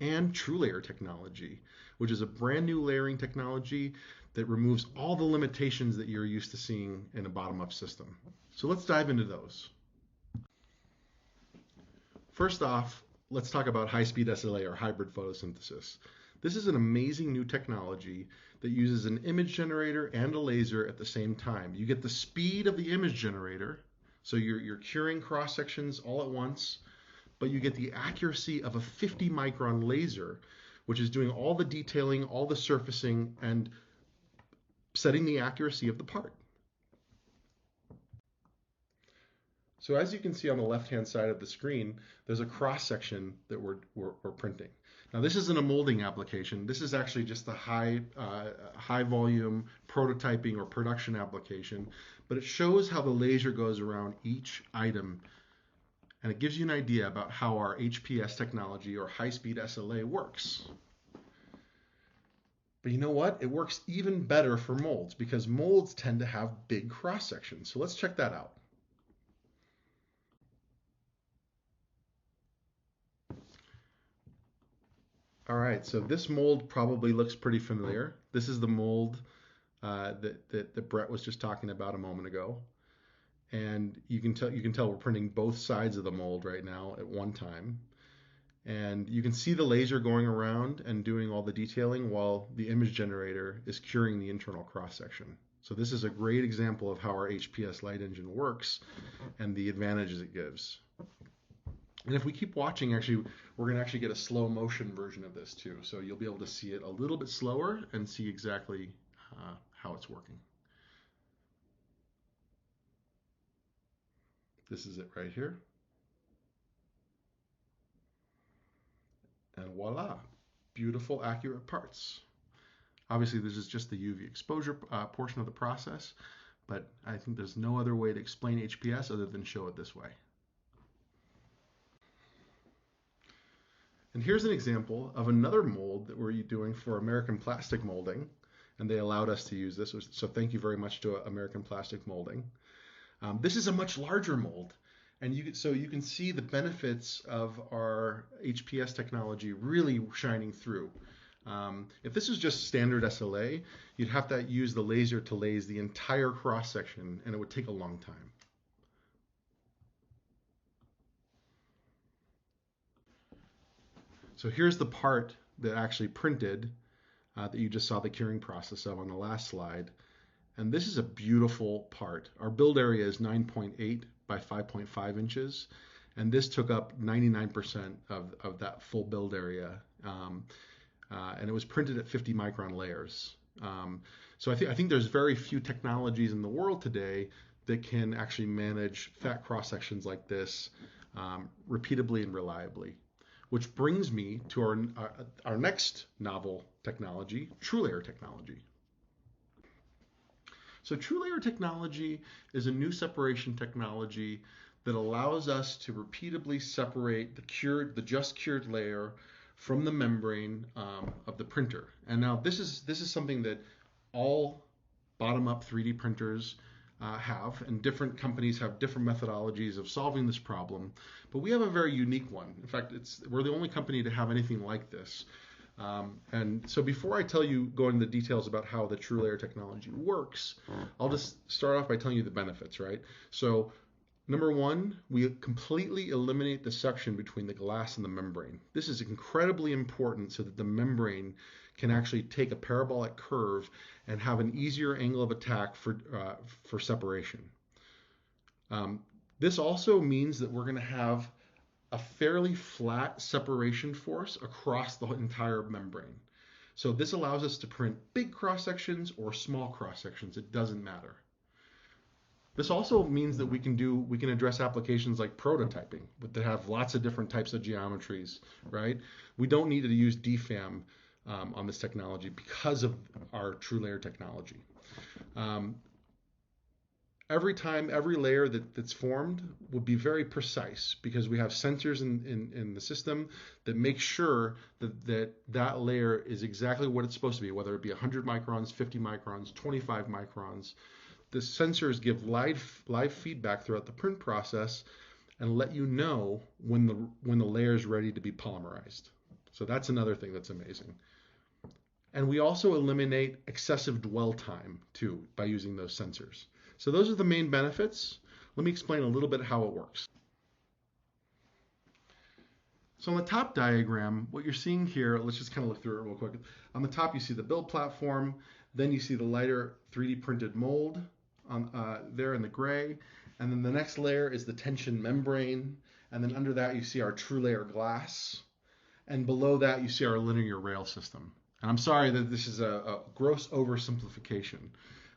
and TrueLayer technology, which is a brand new layering technology that removes all the limitations that you're used to seeing in a bottom-up system. So let's dive into those. First off, let's talk about high-speed SLA or hybrid photosynthesis. This is an amazing new technology that uses an image generator and a laser at the same time. You get the speed of the image generator, so you're curing cross sections all at once, but you get the accuracy of a 50 micron laser, which is doing all the detailing, all the surfacing, and setting the accuracy of the part. So as you can see on the left-hand side of the screen, there's a cross section that we're printing. Now this isn't a molding application. This is actually just a high volume prototyping or production application, but it shows how the laser goes around each item, and it gives you an idea about how our HPS technology or high-speed SLA works. But you know what? It works even better for molds because molds tend to have big cross sections. So let's check that out. All right, so this mold probably looks pretty familiar. This is the mold that Brett was just talking about a moment ago. And you can tell we're printing both sides of the mold right now at one time. And you can see the laser going around and doing all the detailing while the image generator is curing the internal cross section. So this is a great example of how our HPS light engine works and the advantages it gives. And if we keep watching, actually, we're going to actually get a slow motion version of this too. So you'll be able to see it a little bit slower and see exactly how it's working. This is it right here. And voila, beautiful, accurate parts. Obviously, this is just the UV exposure portion of the process, but I think there's no other way to explain HPS other than show it this way. And here's an example of another mold that we're doing for American Plastic Molding, and they allowed us to use this, so thank you very much to American Plastic Molding. This is a much larger mold, and so you can see the benefits of our HPS technology really shining through. If this is just standard SLA, you'd have to use the laser to lase the entire cross section, and it would take a long time. So here's the part that actually printed that you just saw the curing process of on the last slide. And this is a beautiful part. Our build area is 9.8 by 5.5 inches. And this took up 99% of that full build area. And it was printed at 50 micron layers. So I think there's very few technologies in the world today that can actually manage fat cross sections like this repeatably and reliably. Which brings me to our next novel technology, TrueLayer technology. So TrueLayer technology is a new separation technology that allows us to repeatably separate the just cured layer from the membrane of the printer. And now this is something that all bottom-up 3D printers have, and different companies have different methodologies of solving this problem. But we have a very unique one. In fact, we're the only company to have anything like this. And so before I go into the details about how the TrueLayer technology works, I'll just start off by telling you the benefits, right? So number one, we completely eliminate the suction between the glass and the membrane. This is incredibly important so that the membrane can actually take a parabolic curve and have an easier angle of attack for separation. This also means that we're going to have a fairly flat separation force across the entire membrane. So this allows us to print big cross sections or small cross sections. It doesn't matter. This also means that we can address applications like prototyping, but that have lots of different types of geometries, right? We don't need to use DFAM on this technology because of our TrueLayer technology. Every layer that's formed will be very precise because we have sensors in the system that make sure that layer is exactly what it's supposed to be, whether it be 100 microns, 50 microns, 25 microns. The sensors give live feedback throughout the print process and let you know when the layer is ready to be polymerized. So that's another thing that's amazing. And we also eliminate excessive dwell time too by using those sensors. So those are the main benefits. Let me explain a little bit how it works. So on the top diagram, what you're seeing here, let's just kind of look through it real quick. On the top, you see the build platform. Then you see the lighter 3D printed mold there in the gray. And then the next layer is the tension membrane. And then under that, you see our TrueLayer glass. And below that, you see our linear rail system. And I'm sorry that this is a gross oversimplification,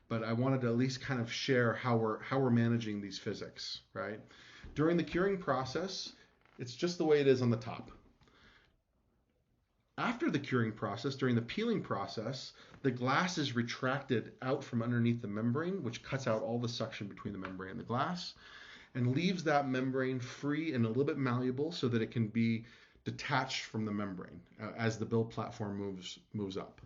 but I wanted to at least kind of share how we're managing these physics, right? During the curing process, it's just the way it is on the top. After the curing process, during the peeling process, the glass is retracted out from underneath the membrane, which cuts out all the suction between the membrane and the glass, and leaves that membrane free and a little bit malleable so that it can be detached from the membrane as the build platform moves up.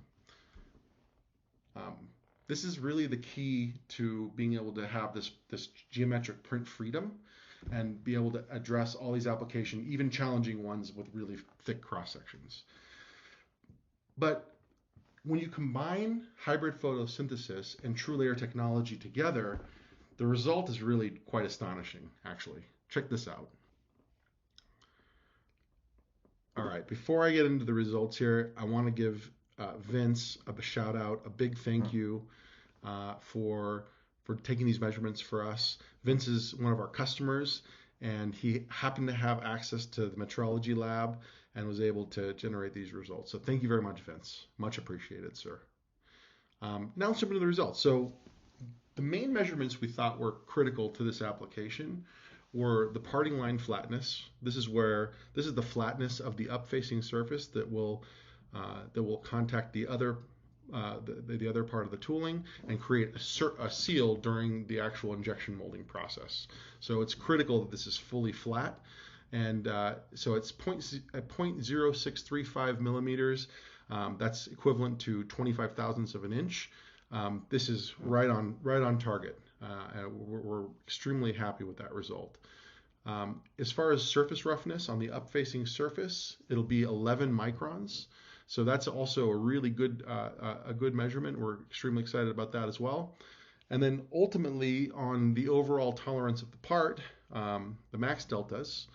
This is really the key to being able to have this geometric print freedom and be able to address all these applications, even challenging ones with really thick cross sections. But when you combine hybrid photosynthesis and TrueLayer technology together, the result is really quite astonishing, actually. Check this out. All right, before I get into the results here, I want to give Vince a shout out, a big thank you for taking these measurements for us. Vince is one of our customers, and he happened to have access to the metrology lab and was able to generate these results. So thank you very much, Vince. Much appreciated, sir. Now let's jump into the results. So the main measurements we thought were critical to this application were the parting line flatness. This is the flatness of the up-facing surface that will contact the other part of the tooling and create a seal during the actual injection molding process. So it's critical that this is fully flat, and so it's 0.0635 millimeters. That's equivalent to 25 thousandths of an inch. This is right on target. We're extremely happy with that result. As far as surface roughness on the up-facing surface, it'll be 11 microns. So that's also a really good measurement. We're extremely excited about that as well. And then ultimately on the overall tolerance of the part, the max deltas,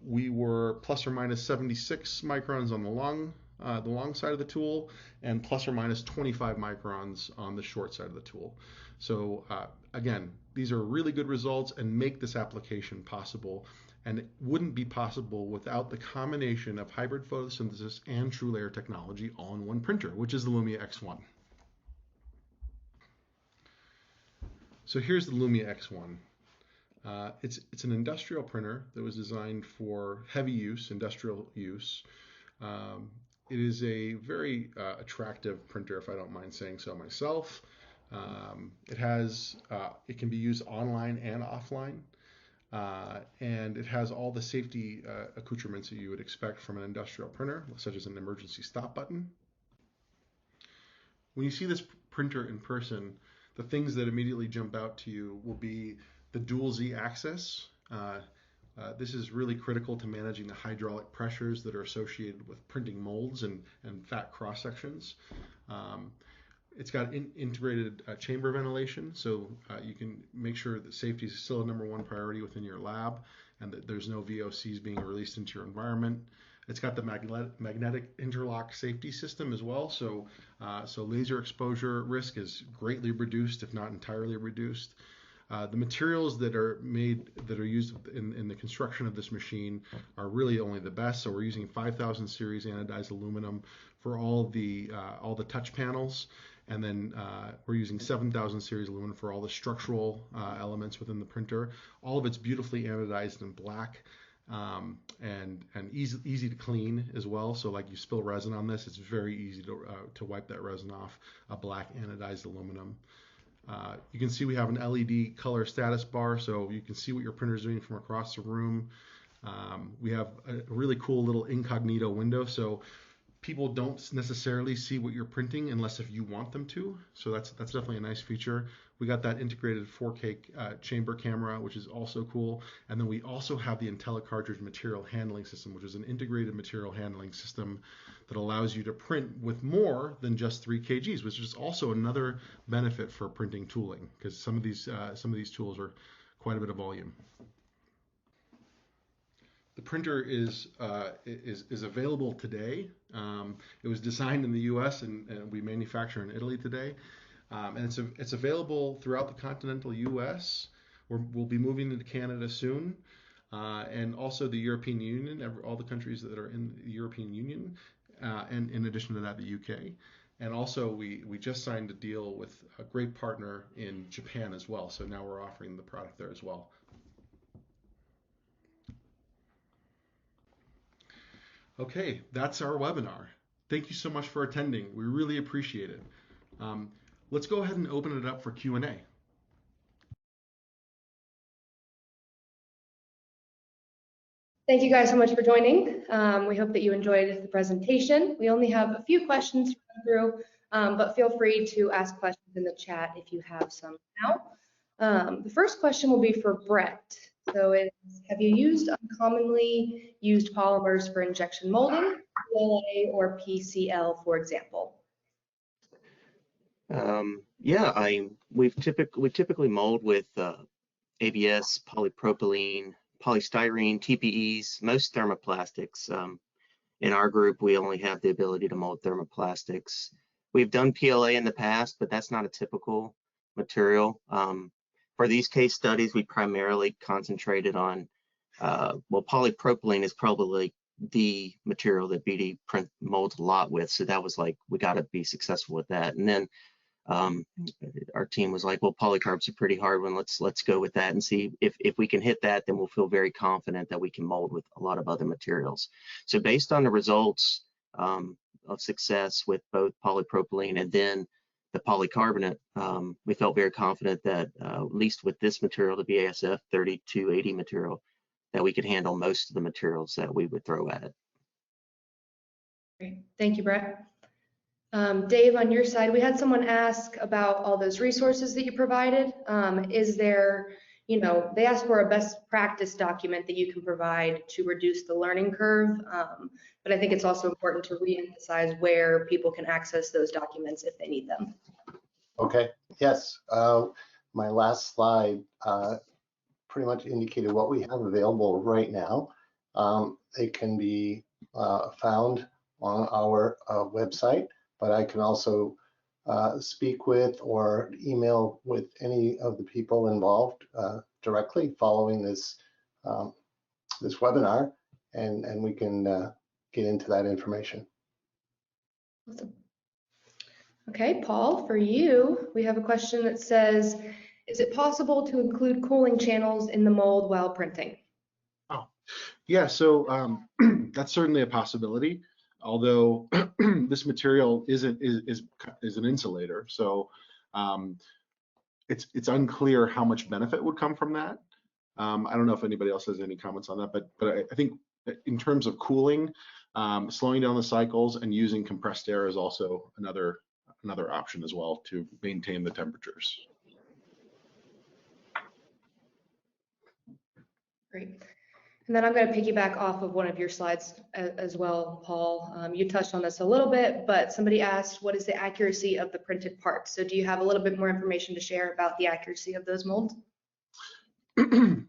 we were plus or minus 76 microns on the long the long side of the tool, and plus or minus 25 microns on the short side of the tool. So again, these are really good results and make this application possible. And it wouldn't be possible without the combination of hybrid photosynthesis and TrueLayer technology all in one printer, which is the Lumia X1. So here's the Lumia X1. It's an industrial printer that was designed for heavy use, industrial use. It is a very attractive printer, if I don't mind saying so myself. It can be used online and offline. And it has all the safety accoutrements that you would expect from an industrial printer, such as an emergency stop button. When you see this printer in person, the things that immediately jump out to you will be the dual Z axis. This is really critical to managing the hydraulic pressures that are associated with printing molds and fat cross sections. It's got integrated chamber ventilation, so you can make sure that safety is still a #1 priority within your lab and that there's no VOCs being released into your environment. It's got the magnetic interlock safety system as well, so laser exposure risk is greatly reduced, if not entirely reduced. The materials that are used in the construction of this machine are really only the best. So we're using 5000 series anodized aluminum for all the touch panels. And then we're using 7000 series aluminum for all the structural elements within the printer. All of it's beautifully anodized in black and easy to clean as well. So like you spill resin on this, it's very easy to wipe that resin off a black anodized aluminum. You can see we have an LED color status bar, so you can see what your printer is doing from across the room. We have a really cool little incognito window, so people don't necessarily see what you're printing unless if you want them to. So that's definitely a nice feature. We got that integrated 4K chamber camera, which is also cool. And then we also have the IntelliCartridge material handling system, which is an integrated material handling system that allows you to print with more than just 3 kgs, which is also another benefit for printing tooling, because some of these tools are quite a bit of volume. The printer is available today. It was designed in the U.S. and we manufacture in Italy today, and it's available throughout the continental U.S. We'll be moving into Canada soon, and also the European Union, all the countries that are in the European Union, and in addition to that, the UK. And also we just signed a deal with a great partner in Japan as well. So now we're offering the product there as well. Okay, that's our webinar. Thank you so much for attending. We really appreciate it. Let's go ahead and open it up for Q&A. Thank you guys so much for joining. We hope that you enjoyed the presentation. We only have a few questions to run through, but feel free to ask questions in the chat if you have some now. The first question will be for Brett. So it's, have you used uncommonly used polymers for injection molding, PLA or PCL, for example? Yeah, we typically mold with ABS, polypropylene, polystyrene, TPEs, most thermoplastics. In our group, we only have the ability to mold thermoplastics. We've done PLA in the past, but that's not a typical material. For these case studies, we primarily concentrated on, polypropylene is probably the material that BD print molds a lot with. So that was like, we got to be successful with that. And then our team was like, well, polycarb's a pretty hard one. Let's go with that and see if we can hit that, then we'll feel very confident that we can mold with a lot of other materials. So based on the results of success with both polypropylene and then the polycarbonate, we felt very confident that at least with this material, the BASF 3280 material, that we could handle most of the materials that we would throw at it. Great. Thank you, Brett. Dave, on your side, we had someone ask about all those resources that you provided. Is there, they asked for a best practice document that you can provide to reduce the learning curve, but I think it's also important to re-emphasize where people can access those documents if they need them. Okay, yes. My last slide pretty much indicated what we have available right now. They can be found on our website, but I can also speak with or email with any of the people involved directly following this this webinar, and we can get into that information. Awesome. Okay, Paul, for you, we have a question that says, is it possible to include cooling channels in the mold while printing? Oh, yeah, so that's certainly a possibility, although this material is an insulator, so it's unclear how much benefit would come from that. I don't know if anybody else has any comments on that, but I think in terms of cooling, slowing down the cycles and using compressed air is also another option as well to maintain the temperatures. Great. And then I'm going to piggyback off of one of your slides as well, Paul. You touched on this a little bit, but somebody asked, what is the accuracy of the printed parts? So do you have a little bit more information to share about the accuracy of those molds?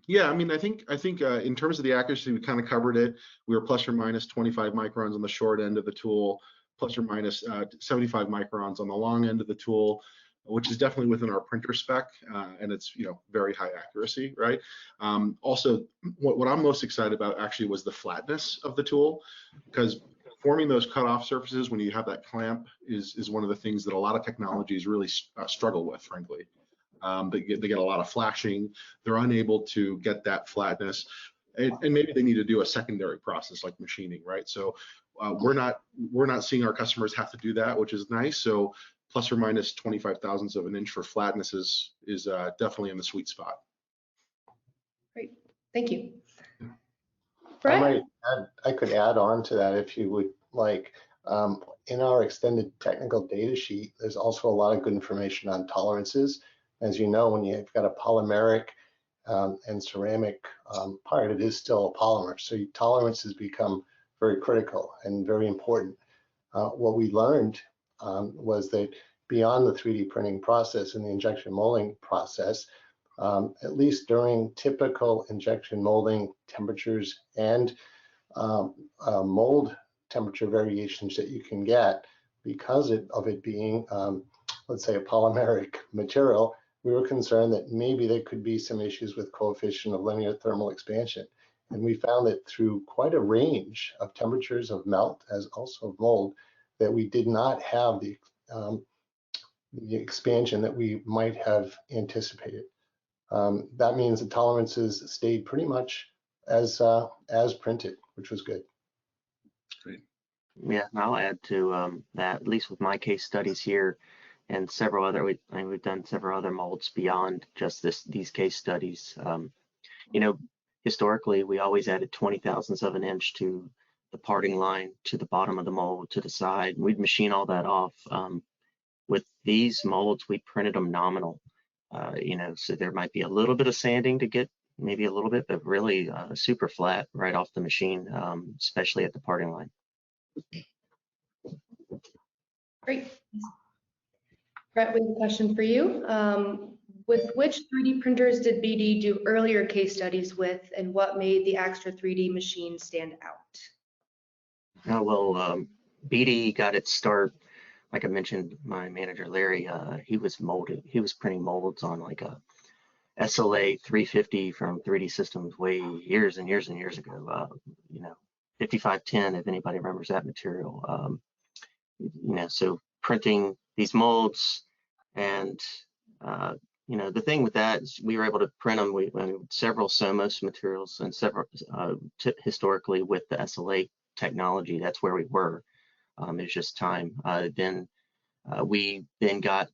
Yeah, I mean, I think in terms of the accuracy, we kind of covered it. We were plus or minus 25 microns on the short end of the tool, plus or minus 75 microns on the long end of the tool, which is definitely within our printer spec, and it's very high accuracy, right? Also, what I'm most excited about actually was the flatness of the tool, because forming those cutoff surfaces when you have that clamp is one of the things that a lot of technologies really struggle with, frankly. They get a lot of flashing. They're unable to get that flatness, and maybe they need to do a secondary process like machining, right? So we're not seeing our customers have to do that, which is nice. So plus or minus 25 thousandths of an inch for flatness is definitely in the sweet spot. Great, thank you. Brett? I could add on to that if you would like. In our extended technical data sheet, there's also a lot of good information on tolerances. As you know, when you've got a polymeric and ceramic part, it is still a polymer. So tolerances become very critical and very important. What we learned was that beyond the 3D printing process and the injection molding process, at least during typical injection molding temperatures and mold temperature variations that you can get, because of it being, let's say, a polymeric material, we were concerned that maybe there could be some issues with coefficient of linear thermal expansion. And we found that through quite a range of temperatures of melt, as also of mold, that we did not have the expansion that we might have anticipated. That means the tolerances stayed pretty much as printed, which was good. Great. Yeah, and I'll add to that, at least with my case studies here and several other, we've done several other molds beyond just these case studies. Historically, we always added 20 thousandths of an inch to the parting line, to the bottom of the mold, to the side. We'd machine all that off. With these molds, we printed them nominal. So there might be a little bit of sanding to get maybe a little bit, but really super flat right off the machine, especially at the parting line. Great. Brett, we have a question for you. With which 3D printers did BD do earlier case studies with, and what made the Axtra 3D machine stand out? BD got its start, like I mentioned, my manager Larry, he was printing molds on like a SLA 350 from 3D Systems way years and years and years ago. 5510, if anybody remembers that material. So printing these molds, and the thing with that is we were able to print them with several Somos materials and several historically with the SLA technology. That's where we were. It's just time. We then got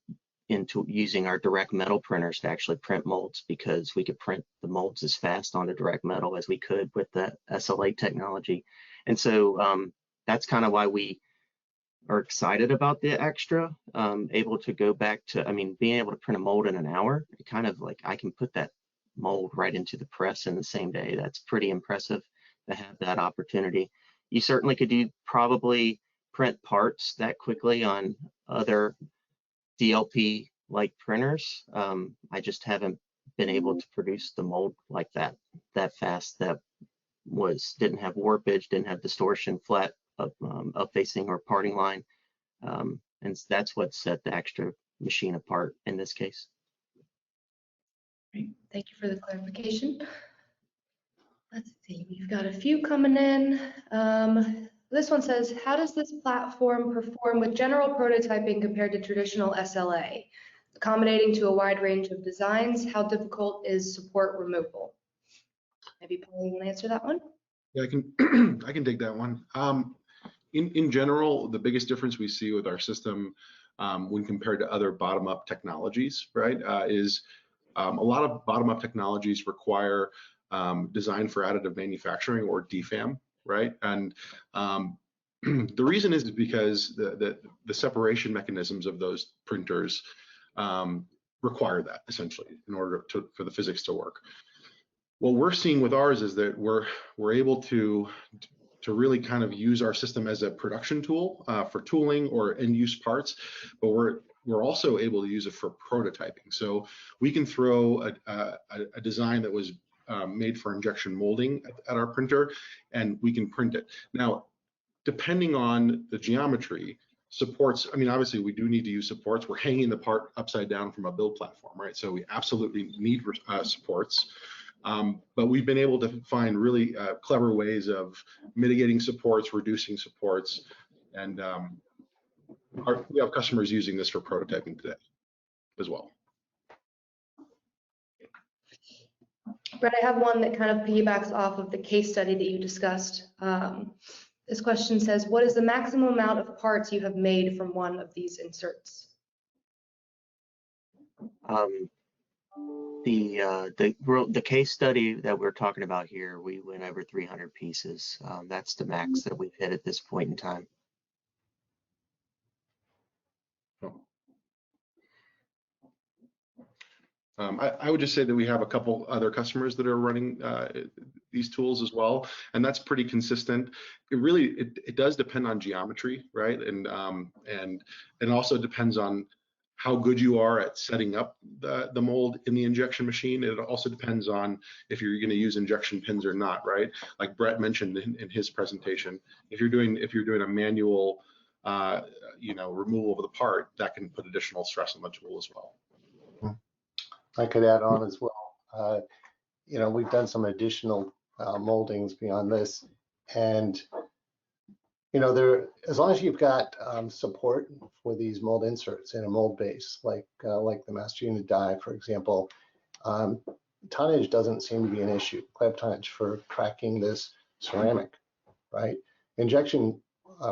into using our direct metal printers to actually print molds, because we could print the molds as fast on the direct metal as we could with the SLA technology. And so that's kind of why we are excited about the Axtra, able to go back to, being able to print a mold in an hour, kind of like I can put that mold right into the press in the same day. That's pretty impressive to have that opportunity. You certainly could probably print parts that quickly on other DLP like printers. I just haven't been able to produce the mold like that fast, that didn't have warpage, didn't have distortion, flat up-facing or parting line. And that's what set the extra machine apart in this case. Great. Thank you for the clarification. Let's see, we've got a few coming in. This one says, how does this platform perform with general prototyping compared to traditional SLA? Accommodating to a wide range of designs, how difficult is support removal? Maybe Paul, you want to answer that one? Yeah, I can I can take that one. In general, the biggest difference we see with our system when compared to other bottom-up technologies, right, is a lot of bottom-up technologies require design for additive manufacturing, or DFAM, right? And the reason is because the separation mechanisms of those printers require that, essentially, in order for the physics to work. What we're seeing with ours is that we're able to really kind of use our system as a production tool for tooling or end-use parts, but we're also able to use it for prototyping. So we can throw a design that was made for injection molding at our printer, and we can print it. Now, depending on the geometry, supports, I mean, obviously we do need to use supports. We're hanging the part upside down from a build platform, right? So we absolutely need supports. But we've been able to find really clever ways of mitigating supports, reducing supports, and we have customers using this for prototyping today as well. Brett, I have one that kind of piggybacks off of the case study that you discussed. This question says, what is the maximum amount of parts you have made from one of these inserts? The case study that we're talking about here, we went over 300 pieces. That's the max that we've hit at this point in time. I would just say that we have a couple other customers that are running these tools as well, and that's pretty consistent. It does depend on geometry, right? And also depends on how good you are at setting up the mold in the injection machine. It also depends on if you're going to use injection pins or not, right? Like Brett mentioned in his presentation, if you're doing a manual, removal of the part, that can put additional stress on the tool as well. I could add on as well. We've done some additional moldings beyond this, and as long as you've got support for these mold inserts in a mold base, like the master unit die, for example, tonnage doesn't seem to be an issue. Clap tonnage for cracking this ceramic, right? Injection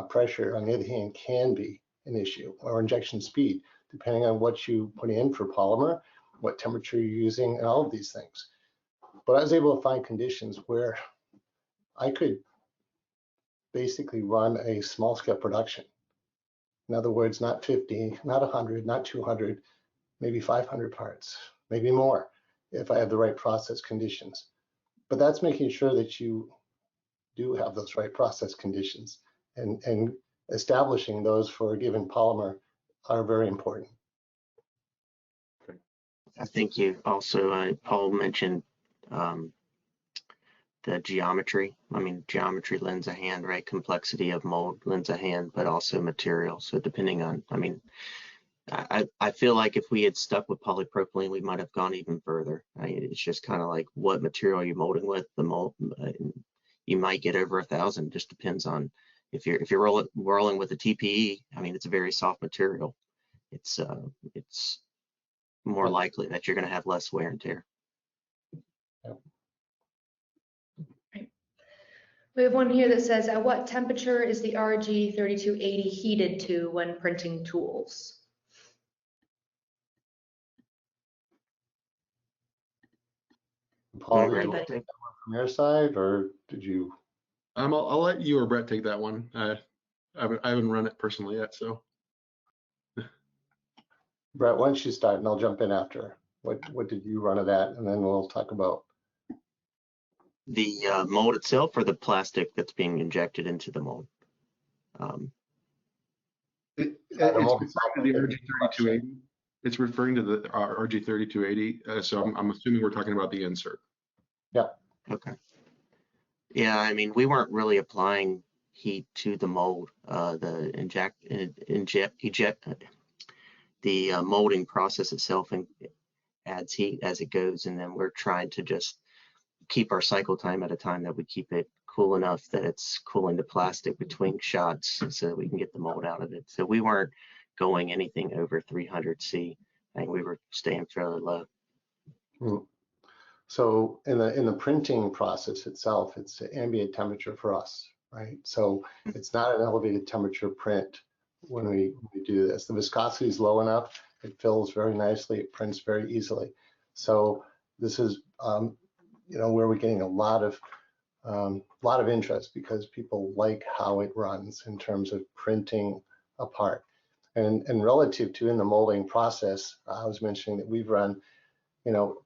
pressure, on the other hand, can be an issue, or injection speed, depending on what you put in for polymer, what temperature you're using, and all of these things. But I was able to find conditions where I could basically run a small scale production. In other words, not 50, not 100, not 200, maybe 500 parts, maybe more, if I have the right process conditions. But that's making sure that you do have those right process conditions, and establishing those for a given polymer are very important. I think you also, Paul mentioned the geometry. I mean, geometry lends a hand, right? Complexity of mold lends a hand, but also material. So depending on, I mean, I feel like if we had stuck with polypropylene, we might have gone even further. It's just kind of like what material you're molding with. The mold, you might get over 1,000. Just depends on if you're rolling with a TPE. I mean, it's a very soft material. It's more likely that you're going to have less wear and tear. Right. We have one here that says, at what temperature is the RG3280 heated to when printing tools? Paul, did you take that one from your side, or did you? I'll let you or Brett take that one. I haven't run it personally yet, so. Brett, why don't you start, and I'll jump in after. What did you run it at, and then we'll talk about the mold itself, or the plastic that's being injected into the mold. It's referring to the RG3280. It's referring to the RG3280. So I'm assuming we're talking about the insert. Yeah. Okay. Yeah, I mean, we weren't really applying heat to the mold. The molding process itself and adds heat as it goes, and then we're trying to just keep our cycle time at a time that we keep it cool enough that it's cooling the plastic between shots so that we can get the mold out of it. So we weren't going anything over 300 C, and we were staying fairly low. So in the printing process itself, it's ambient temperature for us, right? So it's not an elevated temperature print when we do this. The viscosity is low enough, it fills very nicely, it prints very easily. So this is where we're getting a lot of interest because people like how it runs in terms of printing a part. And relative to in the molding process, I was mentioning that we've run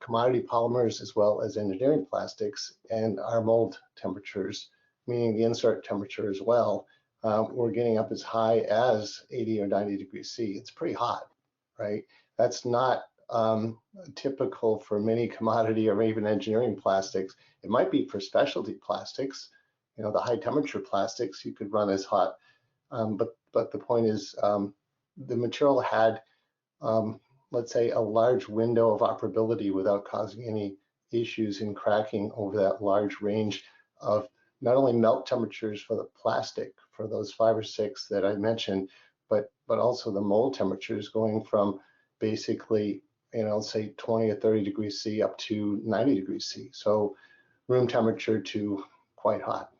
commodity polymers as well as engineering plastics, and our mold temperatures, meaning the insert temperature as well, we're getting up as high as 80 or 90 degrees C. It's pretty hot, right? That's not typical for many commodity or even engineering plastics. It might be for specialty plastics, the high temperature plastics you could run as hot, but the point is the material had let's say a large window of operability without causing any issues in cracking over that large range of not only melt temperatures for the plastic for those 5 or 6 that I mentioned, but also the mold temperatures going from basically say 20 or 30 degrees C up to 90 degrees C. So room temperature to quite hot.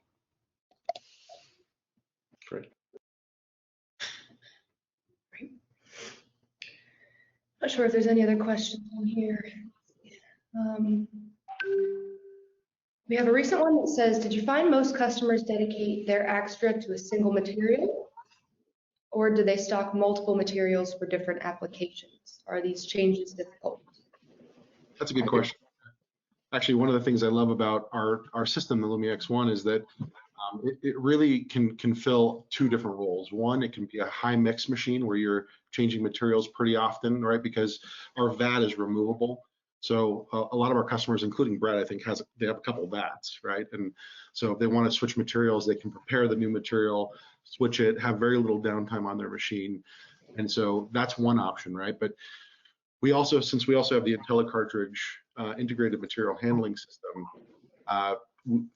Great. Not sure if there's any other questions on here. We have a recent one that says, did you find most customers dedicate their extra to a single material? Or do they stock multiple materials for different applications? Are these changes difficult? That's a good question. Actually, one of the things I love about our system, the Lumia X1, is that it really can fill 2 different roles. One, it can be a high mix machine where you're changing materials pretty often, right? Because our vat is removable. So a lot of our customers, including Brett, I think they have a couple vats, right? And so if they want to switch materials, they can prepare the new material, switch it, have very little downtime on their machine. And so that's one option, right? But since we also have the IntelliCartridge integrated material handling system,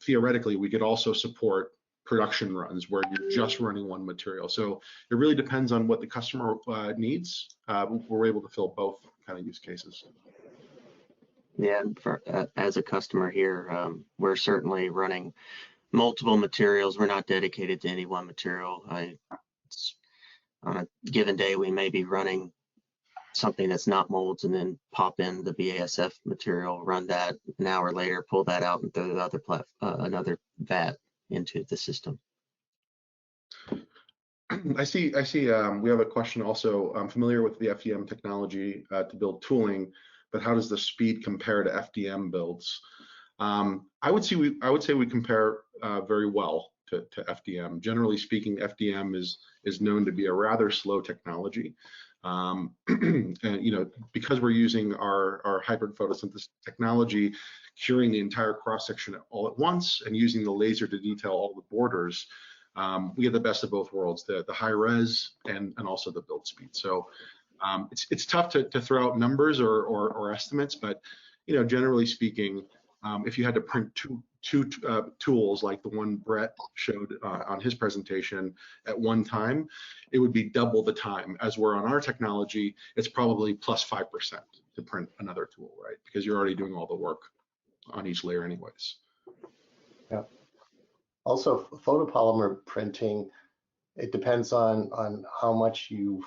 theoretically, we could also support production runs where you're just running one material. So it really depends on what the customer needs. We're able to fill both kind of use cases. Yeah, as a customer here, we're certainly running multiple materials. We're not dedicated to any one material. On a given day, we may be running something that's not molds and then pop in the BASF material, run that an hour later, pull that out and throw the other another vat into the system. I see. We have a question also. I'm familiar with the FDM technology to build tooling, but how does the speed compare to FDM builds? I would say we compare very well to FDM. Generally speaking, FDM is known to be a rather slow technology. And because we're using our hybrid photosynthesis technology, curing the entire cross section all at once and using the laser to detail all the borders, we get the best of both worlds: the high res and also the build speed. So it's tough to throw out numbers or estimates, but generally speaking, if you had to print two tools like the one Brett showed on his presentation at one time, it would be double the time. As we're on our technology, it's probably plus 5% to print another tool, right? Because you're already doing all the work on each layer anyways. Yeah. Also, photopolymer printing, it depends on how much you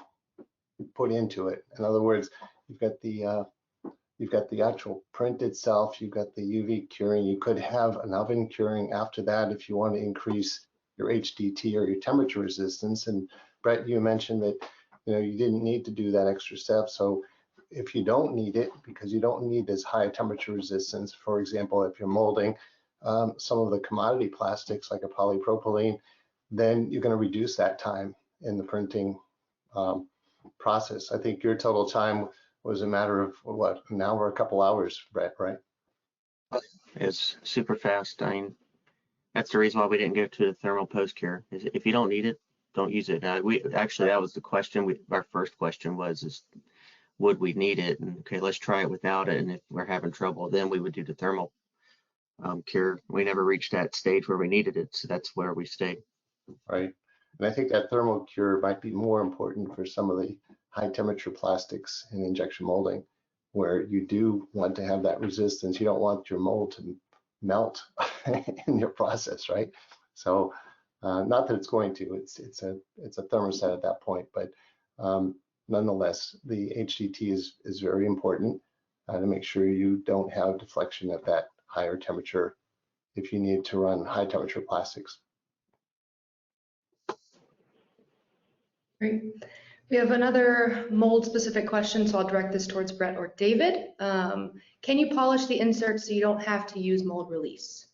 put into it. In other words, you've got the actual print itself, you've got the UV curing, you could have an oven curing after that if you want to increase your HDT or your temperature resistance. And Brett, you mentioned that you didn't need to do that extra step. So if you don't need it, because you don't need as high temperature resistance, for example, if you're molding some of the commodity plastics like a polypropylene, then you're going to reduce that time in the printing process. I think your total time was a matter of what, an hour, a couple hours, Brett, right? It's super fast. I mean, That's the reason why we didn't go to the thermal post cure. Is if you don't need it, don't use it. We actually, that was the question. Our first question was, would we need it? And okay, let's try it without it. And if we're having trouble, then we would do the thermal cure. We never reached that stage where we needed it, so that's where we stayed. Right. And I think that thermal cure might be more important for some of the high temperature plastics in injection molding, where you do want to have that resistance. You don't want your mold to melt in your process, right? So not that it's going to, it's a thermoset at that point, but nonetheless, the HTT is very important to make sure you don't have deflection at that higher temperature if you need to run high temperature plastics. Great. We have another mold specific question, so I'll direct this towards Brett or David. Can you polish the inserts so you don't have to use mold release?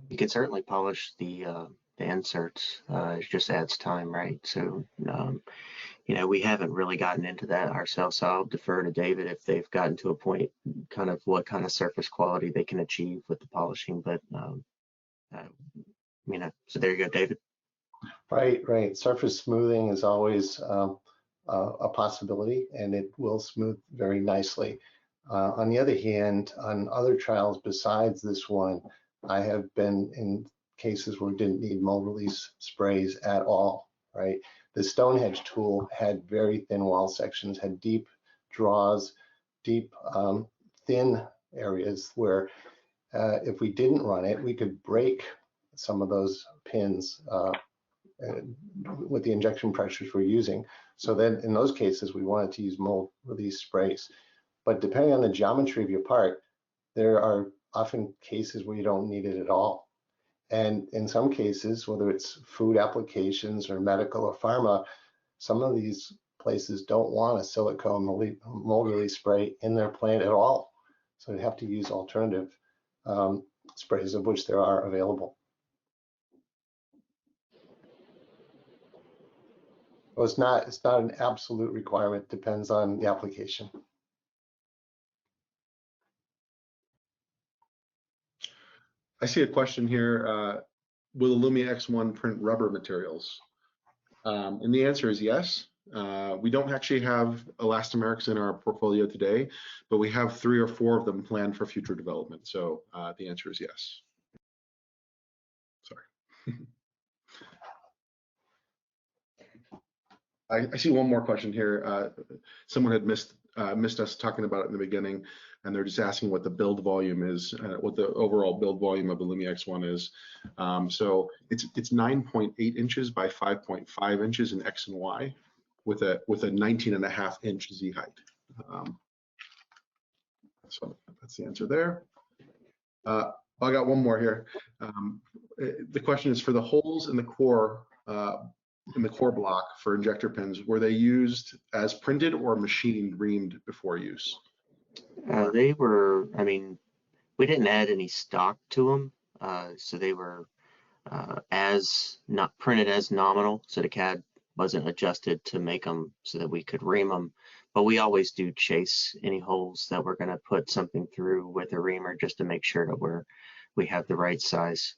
You can certainly polish the inserts. It just adds time, right? So, you know, we haven't really gotten into that ourselves, so I'll defer to David if they've gotten to a point, kind of what kind of surface quality they can achieve with the polishing. But, you know, so there you go, David. Right. Surface smoothing is always a possibility, and it will smooth very nicely. On the other hand, on other trials besides this one, I have been in cases where we didn't need mold release sprays at all, right? The Stonehenge tool had very thin wall sections, had deep draws, deep thin areas where if we didn't run it, we could break some of those pins with the injection pressures we're using. So then in those cases, we wanted to use mold release sprays. But depending on the geometry of your part, there are often cases where you don't need it at all. And in some cases, whether it's food applications or medical or pharma, some of these places don't want a silicone mold release spray in their plant at all. So they have to use alternative sprays, of which there are available. Well, it's not an absolute requirement. It depends on the application. I see a question here. Will the Lumia X1 print rubber materials? And the answer is yes. We don't actually have elastomerics in our portfolio today, but we have 3 or 4 of them planned for future development. So the answer is yes. Sorry. I see one more question here. Someone had missed us talking about it in the beginning, and they're just asking what the build volume is, what the overall build volume of the Lumia X1 is. So it's 9.8 inches by 5.5 inches in X and Y, with a 19.5 inch Z height. So that's the answer there. I got one more here. The question is, for the holes in the core block for injector pins, were they used as printed or machine reamed before use? They were, I mean, we didn't add any stock to them, so they were as not printed as nominal, so the CAD wasn't adjusted to make them so that we could ream them. But we always do chase any holes that we're going to put something through with a reamer, just to make sure that we have the right size.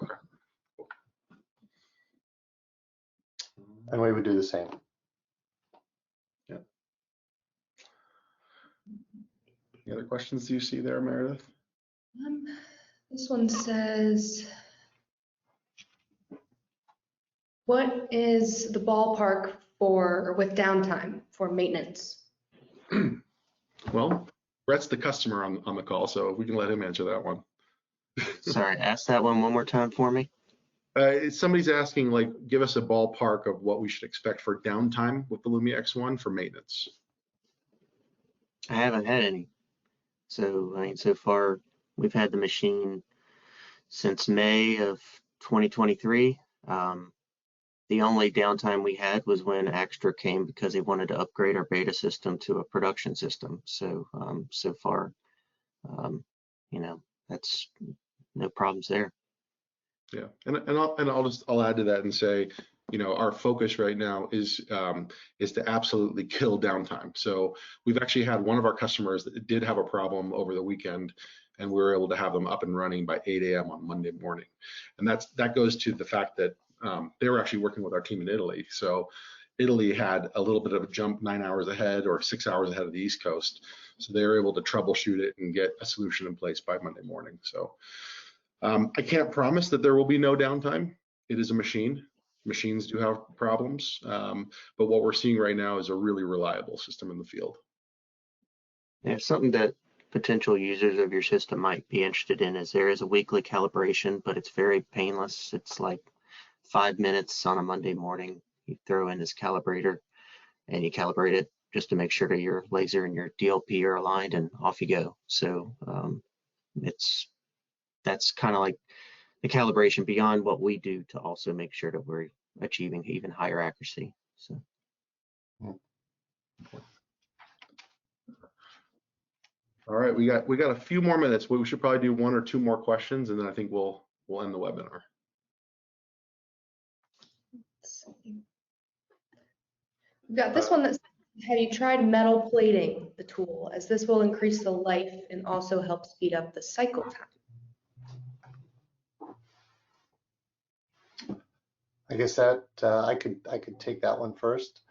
Okay. And we would do the same. Yeah. Any other questions do you see there, Meredith? This one says, what is the ballpark with downtime for maintenance? Well, Brett's the customer on the call, so we can let him answer that one. Sorry, ask that one more time for me. Somebody's asking, like, give us a ballpark of what we should expect for downtime with the Lumia X1 for maintenance. I haven't had any. So, I mean, so far we've had the machine since May of 2023. The only downtime we had was when Axtra came because they wanted to upgrade our beta system to a production system. So, so far, you know, that's no problems there. Yeah, and I'll add to that and say, you know, our focus right now is to absolutely kill downtime. So we've actually had one of our customers that did have a problem over the weekend, and we were able to have them up and running by 8 a.m. on Monday morning. And that goes to the fact that they were actually working with our team in Italy. So Italy had a little bit of a jump 9 hours ahead or 6 hours ahead of the East Coast. So they were able to troubleshoot it and get a solution in place by Monday morning. So I can't promise that there will be no downtime. It is a machine. Machines do have problems, but what we're seeing right now is a really reliable system in the field. Yeah, something that potential users of your system might be interested in is there is a weekly calibration, but it's very painless. It's like 5 minutes on a Monday morning. You throw in this calibrator and you calibrate it just to make sure that your laser and your DLP are aligned, and off you go. So that's kind of like the calibration beyond what we do to also make sure that we're achieving even higher accuracy. So. All right, we got a few more minutes. We should probably do 1 or 2 more questions, and then I think we'll end the webinar. We've got this one that says, have you tried metal plating the tool, as this will increase the life and also help speed up the cycle time? I guess that I could take that one first.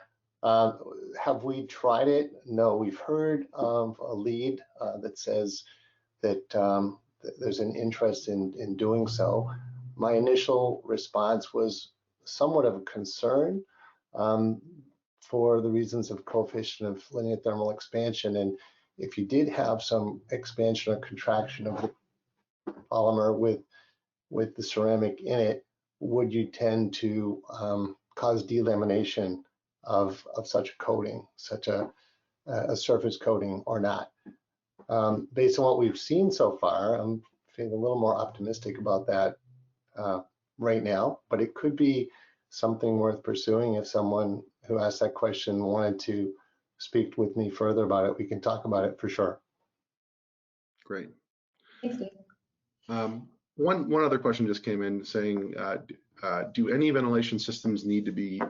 Have we tried it? No, we've heard of a lead that says that there's an interest in doing so. My initial response was somewhat of a concern for the reasons of coefficient of linear thermal expansion. And if you did have some expansion or contraction of the polymer with the ceramic in it, would you tend to cause delamination of such a coating, such a surface coating, or not? Based on what we've seen so far, I'm feeling a little more optimistic about that right now, but it could be something worth pursuing. If someone who asked that question wanted to speak with me further about it, we can talk about it for sure. Great. Thanks, Dave. One other question just came in saying, do any ventilation systems need to be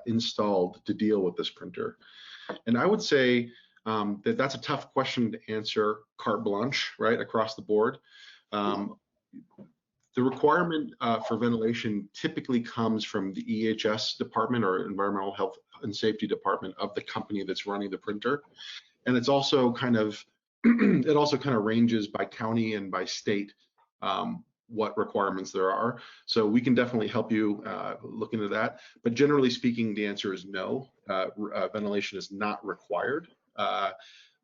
installed to deal with this printer? And I would say that's a tough question to answer carte blanche, right, across the board. The requirement for ventilation typically comes from the EHS department or Environmental Health and Safety department of the company that's running the printer. And it's also kind of, it also kind of ranges by county and by state what requirements there are. So we can definitely help you look into that. But generally speaking, the answer is no. Ventilation is not required.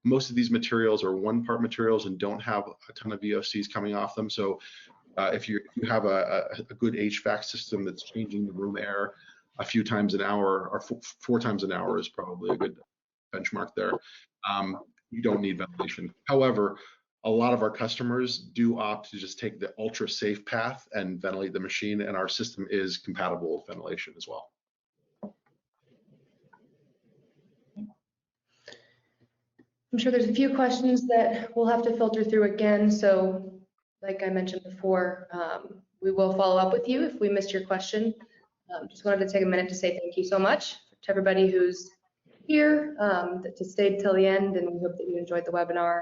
Most of these materials are one-part materials and don't have a ton of VOCs coming off them. So if you have a good HVAC system that's changing the room air a few times an hour, or 4 times an hour is probably a good benchmark there. You don't need ventilation. However, a lot of our customers do opt to just take the ultra safe path and ventilate the machine, and our system is compatible with ventilation as well. I'm sure there's a few questions that we'll have to filter through again. So like I mentioned before, we will follow up with you if we missed your question. Just wanted to take a minute to say thank you so much to everybody who's here, to stay till the end, and we hope that you enjoyed the webinar.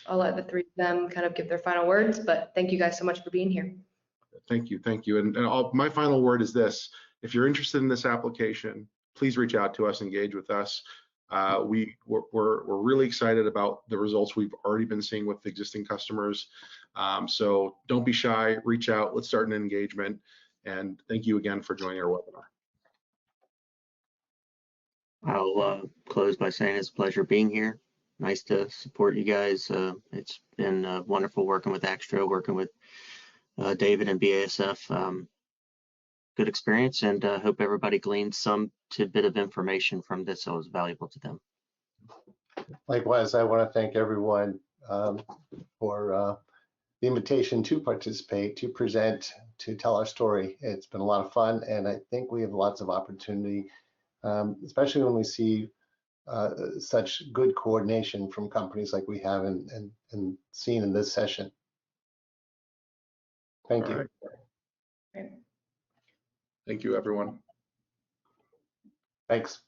I'll let the 3 of them kind of give their final words, but thank you guys so much for being here. Thank you, thank you. And my final word is this: if you're interested in this application, please reach out to us, engage with us. We're really excited about the results we've already been seeing with existing customers. So don't be shy, reach out, let's start an engagement. And thank you again for joining our webinar. I'll close by saying it's a pleasure being here. Nice to support you guys. It's been wonderful working with Axtro, working with David and BASF. Good experience, and hope everybody gleaned some tidbit of information from this that was valuable to them. Likewise, I want to thank everyone for the invitation to participate, to present, to tell our story. It's been a lot of fun, and I think we have lots of opportunity, especially when we see such good coordination from companies like we have and seen in this session. Thank you. Right. Thank you, everyone. Thanks.